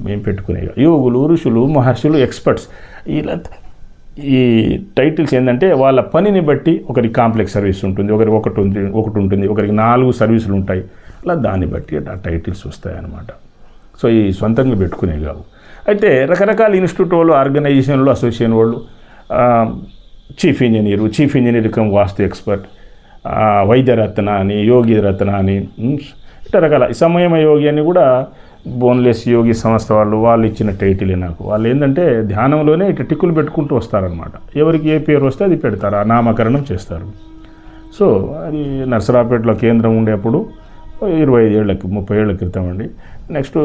మేము పెట్టుకునే. యోగులు, ఋషులు, మహర్షులు, ఎక్స్పర్ట్స్, ఇలా ఈ టైటిల్స్ ఏంటంటే వాళ్ళ పనిని బట్టి ఒకరి కాంప్లెక్స్ సర్వీస్ ఉంటుంది, ఒకటి ఉంటుంది, ఒకరికి 4 సర్వీసులు ఉంటాయి. అలా దాన్ని బట్టి ఆ టైటిల్స్ వస్తాయన్నమాట. సో ఈ సొంతంగా పెట్టుకునే కావు. అయితే రకరకాల ఇన్స్టిట్యూట్ వాళ్ళు, ఆర్గనైజేషన్లు, అసోసియేషన్ వాళ్ళు, చీఫ్ ఇంజనీర్ కమ్ వాస్తు ఎక్స్పర్ట్, వైద్యరత్న అని, యోగి రత్న అని, ఇట్లా రకాల సమయమ యోగి అని కూడా బోన్లెస్ యోగి సంస్థ వాళ్ళు ఇచ్చిన టైటిలే నాకు. వాళ్ళు ఏంటంటే ధ్యానంలోనే ఇట్లా టిక్కులు పెట్టుకుంటూ వస్తారనమాట. ఎవరికి ఏ పేరు వస్తే అది పెడతారు, ఆ నామకరణం చేస్తారు. సో అది నర్సరావుపేటలో కేంద్రం ఉండేప్పుడు 25 ఏళ్ళకి 30 ఏళ్ల క్రితం అండి. నెక్స్ట్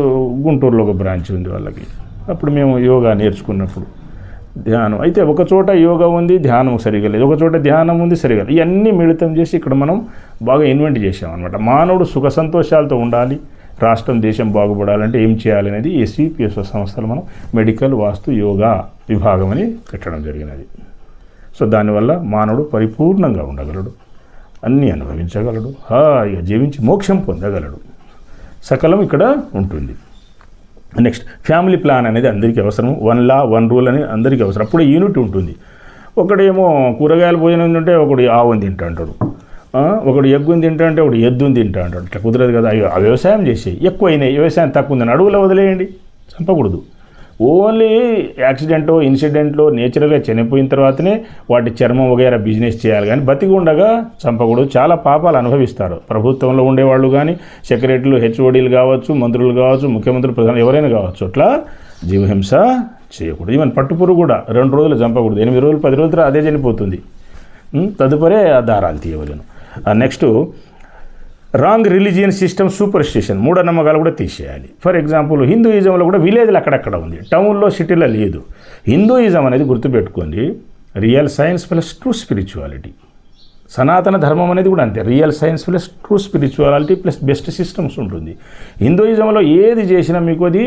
గుంటూరులో ఒక బ్రాంచ్ ఉంది వాళ్ళకి. అప్పుడు మేము యోగా నేర్చుకున్నప్పుడు ధ్యానం అయితే ఒక చోట యోగా ఉంది, ధ్యానం సరిగా లేదు, ఒక చోట ధ్యానం ఉంది, సరిగా లేదు. ఇవన్నీ మిళితం చేసి ఇక్కడ మనం బాగా ఇన్వెంట్ చేసామన్నమాట. మానవుడు సుఖ సంతోషాలతో ఉండాలి, రాష్ట్రం, దేశం బాగుపడాలంటే ఏం చేయాలనేది ఎస్విపిఎస్ సంస్థలు మనం మెడికల్, వాస్తు, యోగా విభాగం అని పెట్టడం జరిగినది. సో దానివల్ల మానవుడు పరిపూర్ణంగా ఉండగలడు, అన్నీ అనుభవించగలడు, హాయిగా జీవించి మోక్షం పొందగలడు. సకలం ఇక్కడ ఉంటుంది. నెక్స్ట్ ఫ్యామిలీ ప్లాన్ అనేది అందరికీ అవసరం. 1 లా 1 రూల్ అని అందరికీ అవసరం. అప్పుడే యూనిటీ ఉంటుంది. ఒకడేమో కూరగాయల భోజనం తింటే ఒకడు ఆవుని తింటా అంటాడు, ఒకడు ఎగ్గుని తింటా అంటే ఒకడు ఎద్దుని తింటా అంటాడు. ఇట్లా కుదరదు కదా. అయ్యో ఆ వ్యవసాయం చేసి ఎక్కువైనాయి, వ్యవసాయం తక్కువ ఉందని అడవులో వదిలేయండి, చంపకూడదు. ఓన్లీ యాక్సిడెంటో, ఇన్సిడెంట్లో, నేచురల్గా చనిపోయిన తర్వాతనే వాటి చర్మం వగైరా బిజినెస్ చేయాలి, కానీ బతికి ఉండగా చంపకూడదు. చాలా పాపాలు అనుభవిస్తారు ప్రభుత్వంలో ఉండేవాళ్ళు, కానీ సెక్రటరీలు, హెచ్ఓడీలు కావచ్చు, మంత్రులు కావచ్చు, ముఖ్యమంత్రులు, ప్రధాని ఎవరైనా కావచ్చు. అట్లా జీవహింస చేయకూడదు. ఈవెన్ పట్టుపురుగు కూడా 2 రోజులు చంపకూడదు, 8 రోజులు 10 రోజులు అదే చనిపోతుంది. తదుపరి ఆ దారాలు తీయవలను. Next wrong religion system, superstition, మూఢనమ్మకాలు కూడా తీసేయాలి. ఫర్ ఎగ్జాంపుల్ హిందూయిజంలో కూడా విలేజ్లు అక్కడక్కడ ఉంది, టౌన్లో, సిటీలో లేదు. హిందూయిజం అనేది గుర్తుపెట్టుకోండి, real science plus true spirituality. సనాతన ధర్మం అనేది కూడా అంతే, real science plus true spirituality plus best systems ఉంటుంది. హిందూయిజంలో ఏది చేసినా మీకు అది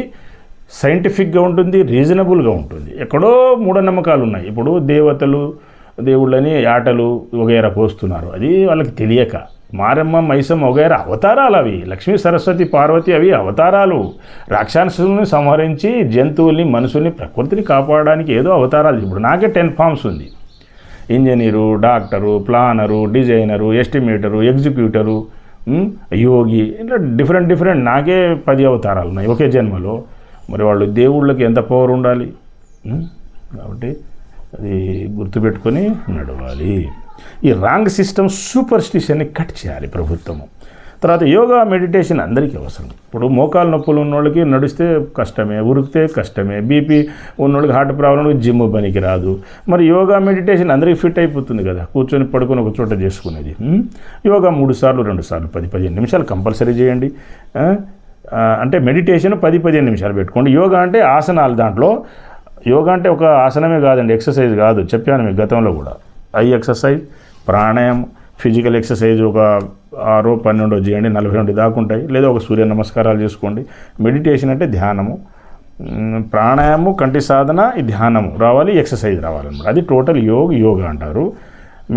సైంటిఫిక్గా ఉంటుంది, రీజనబుల్గా ఉంటుంది. ఎక్కడో మూఢనమ్మకాలు ఉన్నాయి. ఇప్పుడు దేవతలు, దేవుళ్ళని ఆటలు వగైరా పోస్తున్నారు, అది వాళ్ళకి తెలియక. మారమ్మ, మైసమ్మ వగైరా అవతారాలు అవి. లక్ష్మీ, సరస్వతి, పార్వతి అవి అవతారాలు. రాక్షసుల్ని సంహరించి జంతువుల్ని, మనుషుల్ని, ప్రకృతిని కాపాడడానికి ఏదో అవతారాలు. ఇప్పుడు నాకే 10 ఫామ్స్ ఉంది. ఇంజనీరు, డాక్టరు, ప్లానరు, డిజైనరు, ఎస్టిమేటరు, ఎగ్జిక్యూటరు, యోగి, ఇట్లా డిఫరెంట్ నాకే 10 అవతారాలు ఉన్నాయి ఒకే జన్మలో. మరి వాళ్ళు దేవుళ్ళకి ఎంత పవర్ ఉండాలి? కాబట్టి అది గుర్తుపెట్టుకొని నడవాలి. ఈ రాంగ్ సిస్టమ్, సూపర్స్టిషన్ని కట్ చేయాలి ప్రభుత్వము. తర్వాత యోగా, మెడిటేషన్ అందరికీ అవసరం. ఇప్పుడు మోకాలు నొప్పులు ఉన్నోళ్ళకి నడిస్తే కష్టమే, ఉరికితే కష్టమే. బీపీ ఉన్నోళ్ళకి, హార్ట్ ప్రాబ్లం, జిమ్ పనికి రాదు. మరి యోగా, మెడిటేషన్ అందరికీ ఫిట్ అయిపోతుంది కదా, కూర్చొని పడుకొని ఒక చోట చేసుకునేది. యోగా 3 సార్లు 2 సార్లు 10-15 నిమిషాలు కంపల్సరీ చేయండి. అంటే మెడిటేషన్ 10-15 నిమిషాలు పెట్టుకోండి. యోగా అంటే ఆసనాలు. దాంట్లో యోగా అంటే ఒక ఆసనమే కాదండి, ఎక్సర్సైజ్ కాదు. చెప్పాను మీకు గతంలో కూడా. ఐ ఎక్సర్సైజ్, ప్రాణాయామం, ఫిజికల్ ఎక్సర్సైజ్ ఒక 6-12 చేయండి, 42 దాకా ఉంటాయి. లేదా ఒక సూర్య నమస్కారాలు చేసుకోండి. మెడిటేషన్ అంటే ధ్యానము, ప్రాణాయామం, కంటి సాధన, ఈ ధ్యానము రావాలి, ఎక్సర్సైజ్ రావాలన్నమాట. అది టోటల్ యోగా అంటారు.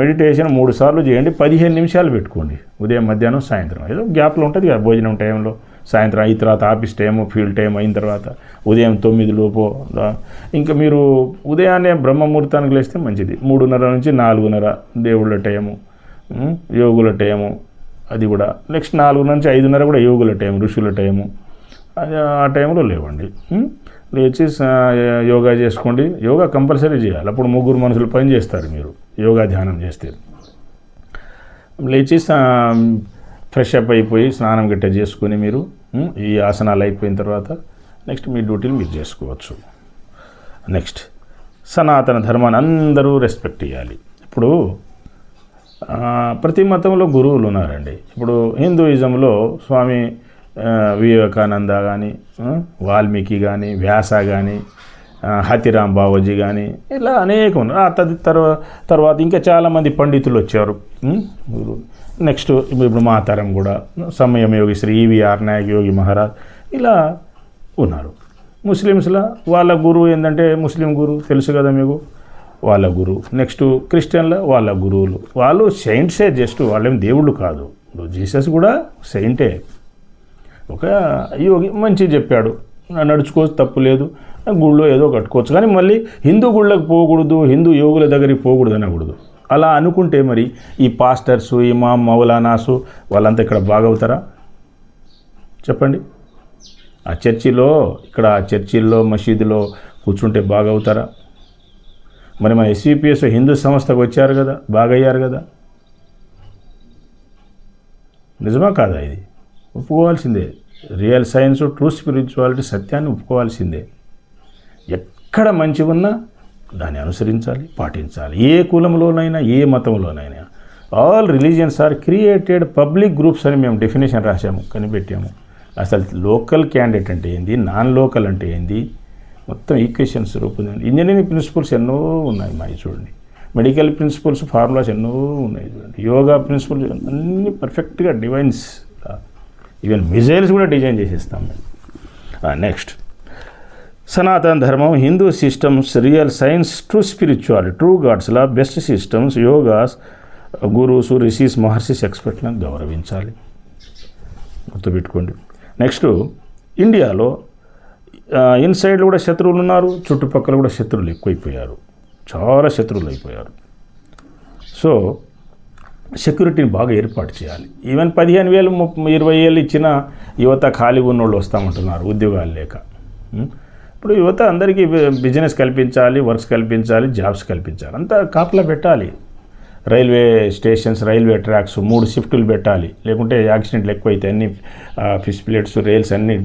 మెడిటేషన్ 3 సార్లు చేయండి, 15 నిమిషాలు పెట్టుకోండి. ఉదయం, మధ్యాహ్నం, సాయంత్రం. ఏదో గ్యాప్లో ఉంటుంది కదా భోజనం టైంలో సాయంత్రం అయిన తర్వాత ఆఫీస్ టైము ఫీల్డ్ టైం అయిన తర్వాత ఉదయం 9 లోపు ఇంకా మీరు ఉదయాన్నే బ్రహ్మముహూర్తానికి లేస్తే మంచిది. 3:30 నుంచి 4:30 దేవుళ్ళ టైము, యోగుల టైము, అది కూడా నెక్స్ట్ 4 నుంచి 5:30 కూడా యోగుల టైం, ఋషుల టైము. ఆ టైంలో లేవండి. లేచి యోగా చేసుకోండి. యోగా కంపల్సరీ చేయాలి. అప్పుడు 3 మనుషులు పని చేస్తారు మీరు యోగా ధ్యానం చేస్తే. లేచి ఫ్రెష్ అప్ అయిపోయి స్నానం గట్ట చేసుకొని మీరు ఈ ఆసనాలు అయిపోయిన తర్వాత నెక్స్ట్ మీ డ్యూటీలు మీరు చేసుకోవచ్చు. నెక్స్ట్ సనాతన ధర్మాన్ని అందరూ రెస్పెక్ట్ చేయాలి. ఇప్పుడు ప్రతి మతంలో గురువులు ఉన్నారండి. ఇప్పుడు హిందూయిజంలో స్వామి వివేకానంద కానీ, వాల్మీకి కానీ, వ్యాస కానీ, హతిరామ్ బావాజీ కానీ, ఇలా అనేక ఉన్నారు. తర్వాత ఇంకా చాలామంది పండితులు వచ్చారు. నెక్స్ట్ ఇప్పుడు మా తరం కూడా సమయం యోగి శ్రీ ఈవీఆర్ నాయక్ యోగి మహారాజ్ ఇలా ఉన్నారు. ముస్లిమ్స్లో వాళ్ళ గురువు ఏంటంటే ముస్లిం గురువు తెలుసు కదా మీకు, వాళ్ళ గురువు. నెక్స్ట్ క్రిస్టియన్లో వాళ్ళ గురువులు. వాళ్ళు సెయింట్సే, జస్ట్ వాళ్ళేం దేవుళ్ళు కాదు. ఇప్పుడు జీసస్ కూడా సెయింటే, ఒక యోగి. మంచి చెప్పాడు, నడుచుకోవచ్చు, తప్పు లేదు, గుళ్ళో ఏదో కట్టుకోవచ్చు. కానీ మళ్ళీ హిందూ గుళ్ళకి పోకూడదు, హిందూ యోగుల దగ్గరికి పోకూడదు అనకూడదు. అలా అనుకుంటే మరి ఈ పాస్టర్సు, ఇమాం, మౌలానాసు వాళ్ళంతా ఇక్కడ బాగవుతారా చెప్పండి? ఆ చర్చిలో, ఇక్కడ ఆ చర్చిల్లో మసీదులో కూర్చుంటే బాగవుతారా? మరి మన ఎస్విపిఎస్ హిందూ సంస్థకు వచ్చారు కదా, బాగయ్యారు కదా. నిజమా కాదా? ఇది ఒప్పుకోవాల్సిందే. రియల్ సైన్స్, ట్రూ స్పిరిచువాలిటీ, సత్యాన్ని ఒప్పుకోవాల్సిందే. ఎక్కడ మంచి ఉన్నా దాన్ని అనుసరించాలి, పాటించాలి. ఏ కులంలోనైనా, ఏ మతంలోనైనా. All religions are created public groups అని మేము డెఫినేషన్ రాసాము, కనిపెట్టాము. అసలు లోకల్ క్యాండిడేట్ అంటే ఏంది, నాన్ లోకల్ అంటే ఏంది, మొత్తం ఈక్వేషన్స్ రూపొంది. ఇంజనీరింగ్ ప్రిన్సిపల్స్ ఎన్నో ఉన్నాయి మావి చూడండి. మెడికల్ ప్రిన్సిపల్స్, ఫార్ములాస్ ఎన్నో ఉన్నాయి చూడండి. యోగా ప్రిన్సిపల్స్ అన్నీ పర్ఫెక్ట్గా డివైన్స్, ఈవెన్ మిజైల్స్ కూడా డిజైన్ చేసేస్తాం మేము. నెక్స్ట్ సనాతన ధర్మం, Hindu systems, real science, true spirituality, true గాడ్స్లా best systems, yogas, gurus, rishis, maharshis, ఎక్స్పర్ట్లను గౌరవించాలి. గుర్తుపెట్టుకోండి. నెక్స్ట్ ఇండియాలో ఇన్సైడ్ కూడా శత్రువులు ఉన్నారు, చుట్టుపక్కల కూడా శత్రువులు ఎక్కువైపోయారు, చాలా శత్రువులు అయిపోయారు. సో సెక్యూరిటీని బాగా ఏర్పాటు చేయాలి. ఈవెన్ 15,000, 20,000 ఇచ్చిన యువత ఖాళీ ఉన్నోళ్ళు వస్తామంటున్నారు ఉద్యోగాలు లేక. ఇప్పుడు యువత అందరికీ బిజినెస్ కల్పించాలి, వర్క్స్ కల్పించాలి, జాబ్స్ కల్పించాలి, అంతా కాపలా పెట్టాలి. రైల్వే స్టేషన్స్, రైల్వే ట్రాక్స్ 3 షిఫ్టులు పెట్టాలి. లేకుంటే యాక్సిడెంట్లు ఎక్కువైతే అన్ని ఫిష్ ప్లేట్స్, రైల్స్ అన్నీ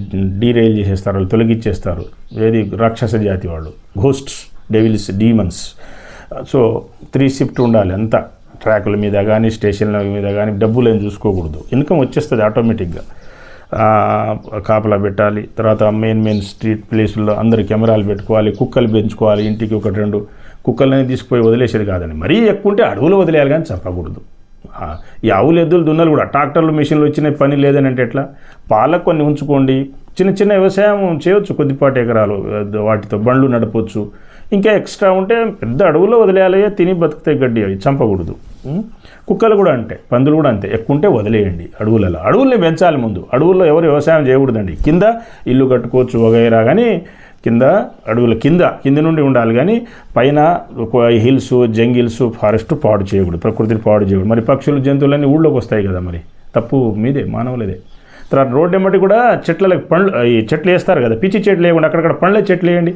డీరైల్ చేసేస్తారు, వాళ్ళు తొలగించేస్తారు. ఏది రాక్షస జాతి వాళ్ళు, ghosts, devils, demons. So 3 shift ఉండాలి అంతా. ట్రాకుల మీద కానీ, స్టేషన్ల మీద కానీ డబ్బులు ఏం చూసుకోకూడదు, ఇన్కమ్ వచ్చేస్తుంది ఆటోమేటిక్గా. కాపలా పెట్టాలి. తర్వాత మెయిన్ స్ట్రీట్ ప్లేసుల్లో అందరు కెమెరాలు పెట్టుకోవాలి, కుక్కలు పెంచుకోవాలి. ఇంటికి 1-2 కుక్కలని తీసుకుపోయి వదిలేసేది కాదని. మరీ ఎక్కువ ఉంటే అడవులు వదిలేయాలి కానీ చంపకూడదు. ఈ ఆవులు, ఎద్దులు, దున్నలు కూడా ట్రాక్టర్లు, మిషన్లు వచ్చిన పని లేదని అంటే ఎట్లా? పాలకు కొన్ని ఉంచుకోండి. చిన్న వ్యవసాయం చేయవచ్చు, కొద్దిపాటి ఎకరాలు, వాటితో బండ్లు నడపవచ్చు. ఇంకా ఎక్స్ట్రా ఉంటే పెద్ద అడవుల్లో వదిలేయాలి, తిని బతుకుతాయి గడ్డి, అవి చంపకూడదు. కుక్కలు కూడా అంతే, పందులు కూడా అంతే. ఎక్కువ ఉంటే వదిలేయండి అడవులలో. అడవుల్ని పెంచాలి ముందు. అడవుల్లో ఎవరు వ్యవసాయం చేయకూడదండి. కింద ఇల్లు కట్టుకోవచ్చు వగైరా, కానీ కింద అడవుల కింద నుండి ఉండాలి. కానీ పైన హిల్స్, జంగిల్స్, ఫారెస్ట్ పాడు చేయకూడదు, ప్రకృతిని పాడు చేయకూడదు. మరి పక్షులు, జంతువులన్నీ ఊళ్ళోకి వస్తాయి కదా, మరి తప్పు మీదే, మానవులదే. తర్వాత రోడ్డు ఎమ్మటి కూడా చెట్లకు ఈ చెట్లు వేస్తారు కదా, పిచ్చి చెట్లు వేయకుండా అక్కడక్కడ పండ్ల చెట్లు వేయండి.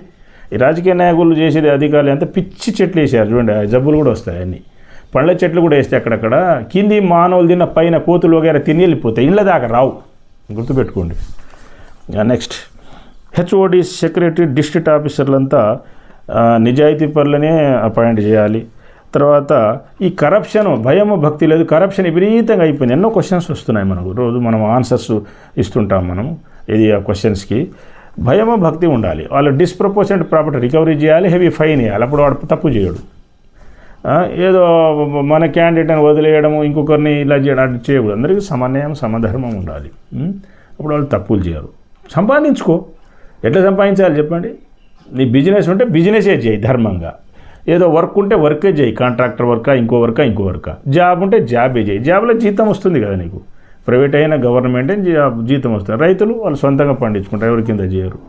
ఈ రాజకీయ నాయకులు చేసేది, అధికారులు అంతా పిచ్చి చెట్లు వేసారు చూడండి, జబ్బులు కూడా వస్తాయి అన్నీ. పండ్ల చెట్లు కూడా వేస్తే అక్కడక్కడ కింది మానవులు తిన్న పైన కోతులు వగైరా తిని వెళ్ళిపోతాయి, ఇళ్ళ దాకా రావు, గుర్తుపెట్టుకోండి. నెక్స్ట్ హెచ్ఓడి, సెక్రటరీ, డిస్ట్రిక్ట్ ఆఫీసర్లంతా నిజాయితీ పరులనే అపాయింట్ చేయాలి. తర్వాత ఈ కరప్షన్, భయము భక్తి లేదు, కరప్షన్ విపరీతంగా అయిపోయింది. ఎన్నో క్వశ్చన్స్ వస్తున్నాయి మనకు, రోజు మనం ఆన్సర్స్ ఇస్తుంటాం మనం. ఇది ఆ క్వశ్చన్స్కి భయము భక్తి ఉండాలి. వాళ్ళు డిస్ప్రపోర్షనెట్ ప్రాపర్టీ రికవరీ చేయాలి, హెవీ ఫైన్ వేయాలి, అప్పుడు వాడు తప్పు చేయడు. ఏదో మన క్యాండిడేట్ అని వదిలేయడము, ఇంకొకరిని ఇలా చేయడం అది చేయకూడదు. అందరికీ సమన్యాయం, సమధర్మం ఉండాలి. అప్పుడు వాళ్ళు తప్పులు చేయరు. సంపాదించుకో, ఎట్లా సంపాదించాలి చెప్పండి? నీ బిజినెస్ ఉంటే బిజినెసే చేయి ధర్మంగా. ఏదో వర్క్ ఉంటే వర్కే చేయి, కాంట్రాక్టర్ వర్కా, ఇంకో వర్కా. జాబ్ ఉంటే జాబే చేయి, జాబ్లో జీతం వస్తుంది కదా నీకు. ప్రైవేట్ అయినా గవర్నమెంట్ జీతం వస్తుంది. రైతులు వాళ్ళు సొంతంగా పండించుకుంటారు, ఎవరి కింద చేయరు.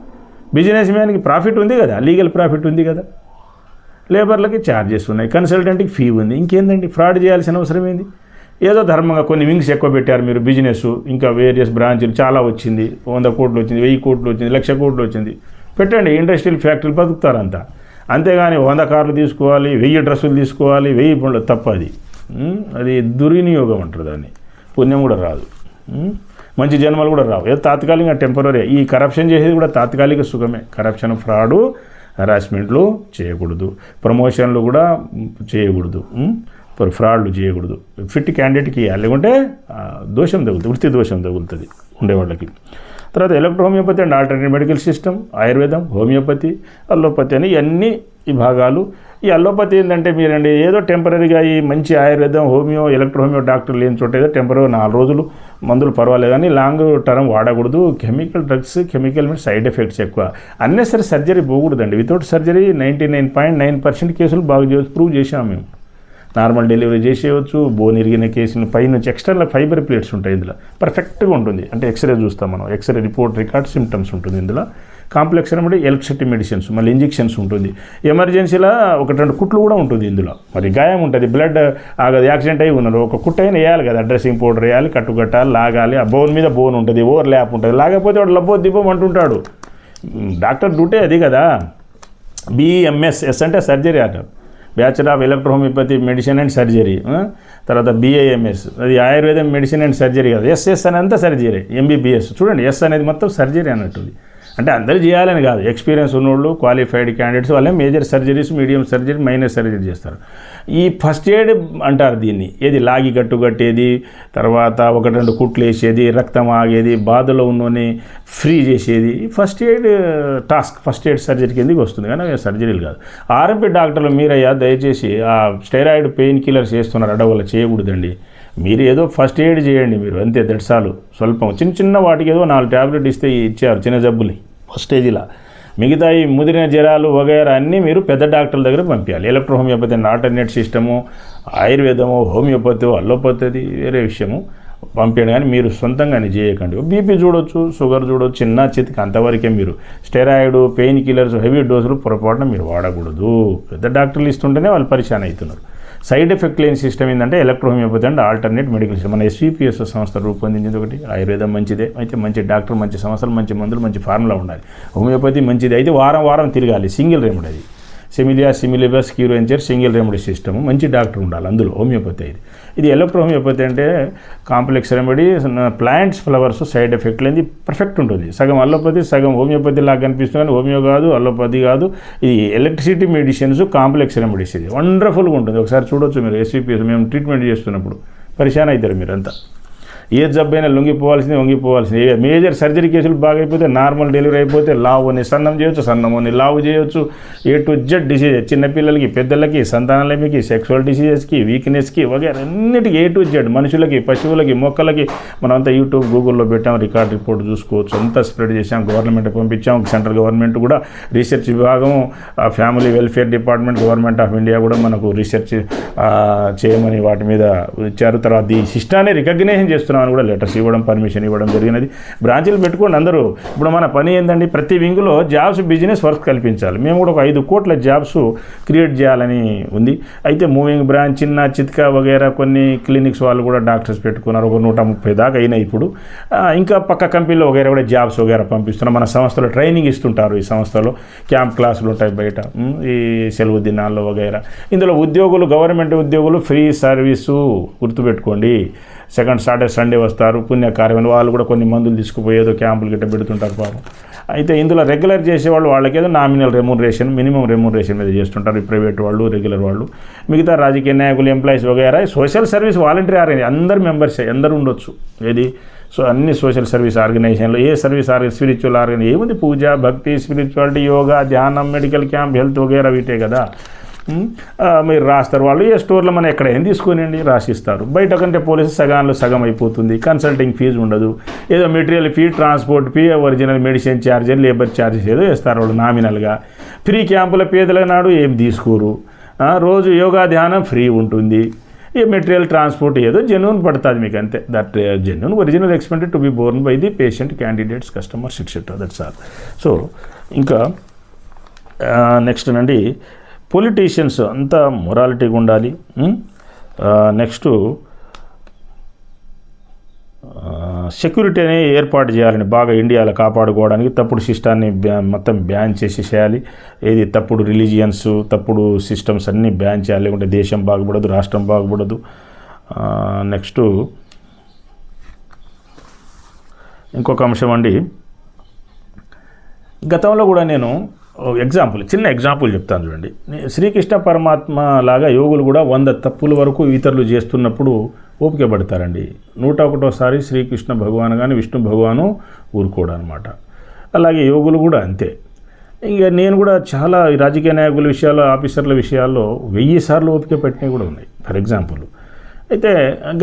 బిజినెస్ మ్యాన్కి ప్రాఫిట్ ఉంది కదా, లీగల్ ప్రాఫిట్ ఉంది కదా, లేబర్లకి ఛార్జెస్ ఉన్నాయి, కన్సల్టెంట్కి ఫీ ఉంది. ఇంకేందండి ఫ్రాడ్ చేయాల్సిన అవసరం ఏంది? ఏదో ధర్మంగా కొన్ని వింగ్స్ ఎక్కువ పెట్టారు మీరు, బిజినెస్ ఇంకా వేరియస్ బ్రాంచ్లు చాలా వచ్చింది, 100 కోట్లు వచ్చింది, 1000 కోట్లు వచ్చింది, 1,00,000 కోట్లు వచ్చింది, పెట్టండి. ఇండస్ట్రియల్ ఫ్యాక్టరీలు బతుకుతారంతా. అంతేగాని 100 కార్లు తీసుకోవాలి, 1000 డ్రెస్సులు తీసుకోవాలి, 1000 పనులు తప్ప అది దుర్వినియోగం అంటారు దాన్ని. పుణ్యం కూడా రాదు, మంచి జన్మలు కూడా రావు. ఏదో తాత్కాలికంగా టెంపరీ. ఈ కరప్షన్ చేసేది కూడా తాత్కాలిక సుఖమే. కరప్షన్, ఫ్రాడు, హరాస్మెంట్లు చేయకూడదు, ప్రమోషన్లు కూడా చేయకూడదు, ఫ్రాడ్లు చేయకూడదు. ఫిట్ క్యాండిడేట్కి ఇవ్వాలి, లేకుంటే దోషం తగులుతుంది, వృత్తి దోషం తగులుతుంది ఉండేవాళ్ళకి. తర్వాత electro homeopathy and alternative medical system, ఆయుర్వేదం, హోమియోపతి, అల్లోపతి అని ఇవన్నీ ఈ భాగాలు. ఈ అల్లోపతి ఏంటంటే మీరండి ఏదో టెంపరీగా ఈ మంచి ఆయుర్వేదం, హోమియో, ఎలక్ట్రో హోమియో డాక్టర్లు లేని చోట ఏదో టెంపరీ 4 రోజులు మందులు పర్వాలేదు, కానీ లాంగ్ టర్మ్ వాడకూడదు. Chemical drugs, chemical side effects ఎక్కువ. అన్నెసరీ సర్జరీ పోకూడదండి. వితౌట్ సర్జరీ 99.9% కేసులు బాగా ప్రూవ్ చేసాము మేము. నార్మల్ డెలివరీ చేసేయవచ్చు. బోన్ ఇరిగిన కేసులు పైనుంచి ఎక్స్టర్నల్ ఫైబర్ ప్లేట్స్ ఉంటాయి ఇందులో, పర్ఫెక్ట్గా ఉంటుంది. అంటే ఎక్స్రే చూస్తాం మనం, ఎక్స్రే రిపోర్ట్ రికార్డ్ సిమ్టమ్స్ ఉంటుంది ఇందులో. కాంప్లెక్స్ అనమాట ఎలక్ట్రిసిటీ మెడిసిన్స్, మళ్ళీ ఇంజెక్షన్స్ ఉంటుంది. ఎమర్జెన్సీలో 1-2 కుట్లు కూడా ఉంటుంది ఇందులో. మరి గాయం ఉంటుంది, బ్లడ్ ఆగదు, యాక్సిడెంట్ అయి ఉన్నారు, ఒక కుట్టు అయినా వేయాలి కదా, డ్రెస్సింగ్ పౌడర్ వేయాలి, కట్టుకట్టాలి, లాగాలి. ఆ బోన్ మీద బోన్ ఉంటుంది, ఓవర్ ల్యాప్ ఉంటుంది. లాగకపోతే వాడు లబ్బో దిబ్బం అంటుంటాడు. డాక్టర్ డ్యూటీ అది కదా. BMS అంటే సర్జరీ అంటారు, bachelor of electro homeopathy medicine and surgery. తర్వాత BAMS అది ఆయుర్వేదం మెడిసిన్ అండ్ సర్జరీ కదా. SS అని అంతా సర్జరీ. MBBS చూడండి, S అనేది మొత్తం సర్జరీ అన్నట్టు. అంటే అందరూ చేయాలని కాదు, ఎక్స్పీరియన్స్ ఉన్నోళ్ళు, క్వాలిఫైడ్ క్యాండిడేట్స్ వాళ్ళే major surgeries, medium surgery, minor surgery చేస్తారు. ఈ ఫస్ట్ ఎయిడ్ అంటారు దీన్ని. ఏది లాగి గట్టు కట్టేది, తర్వాత 1-2 కుట్లు వేసేది, రక్తం ఆగేది, బాధలో ఉన్నోని ఫ్రీ చేసేది first aid task. First aid surgery కిందకి వస్తుంది, కానీ సర్జరీలు కాదు. RMP డాక్టర్లు మీరయ్యా దయచేసి ఆ స్టెరాయిడ్ పెయిన్ కిల్లర్స్ చేస్తున్నారు, అడవుల చేయకూడదండి. మీరు ఏదో ఫస్ట్ ఎయిడ్ చేయండి మీరు, అంతే, దట్సాలు. స్వల్పం చిన్న వాటికి ఏదో 4 ట్యాబ్లెట్ ఇస్తే ఇచ్చారు, చిన్న జబ్బులు ఫస్ట్ స్టేజ్లో. మిగతా ఈ ముదిరిన జ్వరాలు వగైరా అన్నీ మీరు పెద్ద డాక్టర్ల దగ్గర పంపించాలి. Electro homeopathy and alternate system, ఆయుర్వేదము, హోమియోపతి, అల్లోపతి వేరే విషయము పంపించండి, కానీ మీరు సొంతంగానే చేయకండి. బీపీ చూడొచ్చు, షుగర్ చూడొచ్చు, చిన్న చితికి అంతవరకే. మీరు స్టెరాయిడ్, పెయిన్ కిల్లర్స్, హెవీ డోసులు పొరపాటున మీరు వాడకూడదు. పెద్ద డాక్టర్లు ఇస్తుంటేనే వాళ్ళు పరిశాన్ అవుతున్నారు. సైడ్ ఎఫెక్ట్ లేని సిస్టమ్ ఏంటంటే electro homeopathy and alternate medical system. మన SVPS సంస్థ రూపొందించింది ఒకటి. ఆయుర్వేదం మంచిదే, అయితే మంచి డాక్టర్, మంచి సంస్థలు, మంచి మందులు, మంచి ఫార్ములా ఉండాలి. హోమియోపతి మంచిది, అయితే వారం తిరగాలి. సింగిల్ రెమెడీ అది. Similia, సిమిలిబస్, క్యూరెంచర్, single remedy system. మంచి డాక్టర్ ఉండాలి అందులో. హోమియోపతి ఇది ఎలక్ట్రో హోమియోపతి అంటే complex remedy, plants, flowers, side effect లేని పర్ఫెక్ట్ ఉంటుంది. సగం అల్లోపతి, సగం హోమియోపతి లాగా కనిపిస్తుంది, కానీ హోమియో కాదు, అల్లోపతి కాదు. ఇది ఎలక్ట్రిసిటీ మెడిసిన్స్, కాంప్లెక్స్ రెమెడీస్. ఇది వండర్ఫుల్గా ఉంటుంది. ఒకసారి చూడొచ్చు మీరు. SVPS మేము ట్రీట్మెంట్ చేస్తున్నప్పుడు పరిశాన్ అవుతారు మీరంతా. ఏ జబ్బైనా లొంగిపోవాల్సింది, వంగిపోవాల్సింది. మేజర్ సర్జరీ కేసులు బాగైపోతే, నార్మల్ డెలివరీ అయిపోతే లావుని సన్నం చేయొచ్చు, సన్నమని లావు చేయొచ్చు. A to Z డిసీజెస్, చిన్నపిల్లలకి, పెద్దలకి, సంతానలేమికి, సెక్సువల్ డిసీజెస్కి, వీక్నెస్కి వగైరా అన్నిటికీ A to Z. మనుషులకి, పశువులకి, మొక్కలకి మనంతా యూట్యూబ్, గూగుల్లో పెట్టాం, రికార్డ్ రిపోర్ట్ చూసుకోవచ్చు. అంతా స్ప్రెడ్ చేసాం, గవర్నమెంట్ పంపించాం. సెంట్రల్ గవర్నమెంట్ కూడా రీసెర్చ్ విభాగం, family welfare department, government of India కూడా మనకు రీసెర్చ్ చేయమని వాటి మీద ఇచ్చారు. తర్వాత ఈ సిస్టాన్ని రికగ్నైజేషన్ చేస్తున్నారు కూడా, లెటర్స్ ఇవ్వడం, పర్మిషన్ ఇవ్వడం జరిగినది. బ్రాంచీలు పెట్టుకోండి అందరూ. ఇప్పుడు మన పని ఏంటండి, ప్రతి వింగులో జాబ్స్, బిజినెస్ వర్క్ కల్పించాలి. మేము కూడా ఒక 5 కోట్ల జాబ్స్ క్రియేట్ చేయాలని ఉంది. అయితే మూవింగ్ బ్రాంచ్, చిన్న చిత్కా వగైరా కొన్ని క్లినిక్స్ వాళ్ళు కూడా డాక్టర్స్ పెట్టుకున్నారు. ఒక 130 దాకా అయినాయి ఇప్పుడు. ఇంకా పక్క కంపెనీలో వగైరా కూడా జాబ్స్ వగైరా పంపిస్తున్నారు. మన సంస్థలో ట్రైనింగ్ ఇస్తుంటారు. ఈ సంస్థలో క్యాంప్ క్లాసులు ఉంటాయి బయట, ఈ సెలవు దినాల్లో వగైరా. ఇందులో ఉద్యోగులు, గవర్నమెంట్ ఉద్యోగులు ఫ్రీ సర్వీసు గుర్తుపెట్టుకోండి. సెకండ్ సాటర్డే సండే వస్తారు, పుణ్యకార్యం. వాళ్ళు కూడా కొన్ని మందులు తీసుకుపోయేదో క్యాంపులు గిట్ట పెడుతుంటారు పాపం. అయితే ఇందులో రెగ్యులర్ చేసేవాళ్ళు వాళ్ళకేదో నామినల్ రెమ్యూనరేషన్, మినిమం రెమ్యూనరేషన్ మీద చేస్తుంటారు. ఈ ప్రైవేట్ వాళ్ళు, రెగ్యులర్ వాళ్ళు. మిగతా రాజకీయ నాయకులు, ఎంప్లాయీస్ వగైరా, సోషల్ సర్వీస్ వాలంటీర్ అందరు మెంబర్స్ అందరూ ఉండొచ్చు. ఏది అన్ని సోషల్ సర్వీస్ ఆర్గనైజేషన్లో ఏ సర్వీస్ స్పిరిచువల్ ఆర్గనైజేషన్ ఏముంది, పూజ, భక్తి, స్పిరిచువాలిటీ, యోగా, ధ్యానం, మెడికల్ క్యాంప్, హెల్త్ వగైరా వీటే కదా. మీరు రాస్తారు. వాళ్ళు ఏ స్టోర్లో మనం ఎక్కడైనా తీసుకుని రాసిస్తారు. బయట కంటే పోలీసు సగం అయిపోతుంది. కన్సల్టింగ్ ఫీజు ఉండదు. ఏదో material fee, transport fee, original medicine charges, labour charges ఏదో వేస్తారు వాళ్ళు నామినల్గా. ఫ్రీ క్యాంపుల పేదల నాడు ఏం తీసుకోరు. రోజు యోగా ధ్యానం ఫ్రీ ఉంటుంది. ఏ మెటీరియల్ ట్రాన్స్పోర్ట్ ఏదో జెన్యున్ పడుతుంది మీకు అంతే. That genuine original expended to be born by the patient, candidates, customers etcetera. That's all. So ఇంకా నెక్స్ట్ అండి, పొలిటీషియన్స్ అంతా మొరాలిటీగా ఉండాలి. నెక్స్ట్ సెక్యూరిటీని ఏర్పాటు చేయాలని బాగా ఇండియాలో కాపాడుకోవడానికి తప్పుడు సిస్టాన్ని మొత్తం బ్యాన్ చేసేసేయాలి. ఏది తప్పుడు రిలీజియన్స్, తప్పుడు సిస్టమ్స్ అన్నీ బ్యాన్ చేయాలి, లేకుంటే దేశం బాగుపడదు, రాష్ట్రం బాగుపడదు. నెక్స్ట్ ఇంకొక అంశం అండి, గతంలో కూడా నేను చిన్న ఎగ్జాంపుల్ చెప్తాను చూడండి. శ్రీకృష్ణ పరమాత్మ లాగా యోగులు కూడా 100 తప్పుల వరకు ఇతరులు చేస్తున్నప్పుడు ఓపిక పడతారండి. 101సారి శ్రీకృష్ణ భగవాన్ కానీ విష్ణు భగవాను ఊరుకోడు అనమాట. అలాగే యోగులు కూడా అంతే. ఇక నేను కూడా చాలా రాజకీయ నాయకుల విషయాల్లో, ఆఫీసర్ల విషయాల్లో 1000 సార్లు ఓపిక పెట్టినవి కూడా ఉన్నాయి. ఫర్ ఎగ్జాంపుల్ అయితే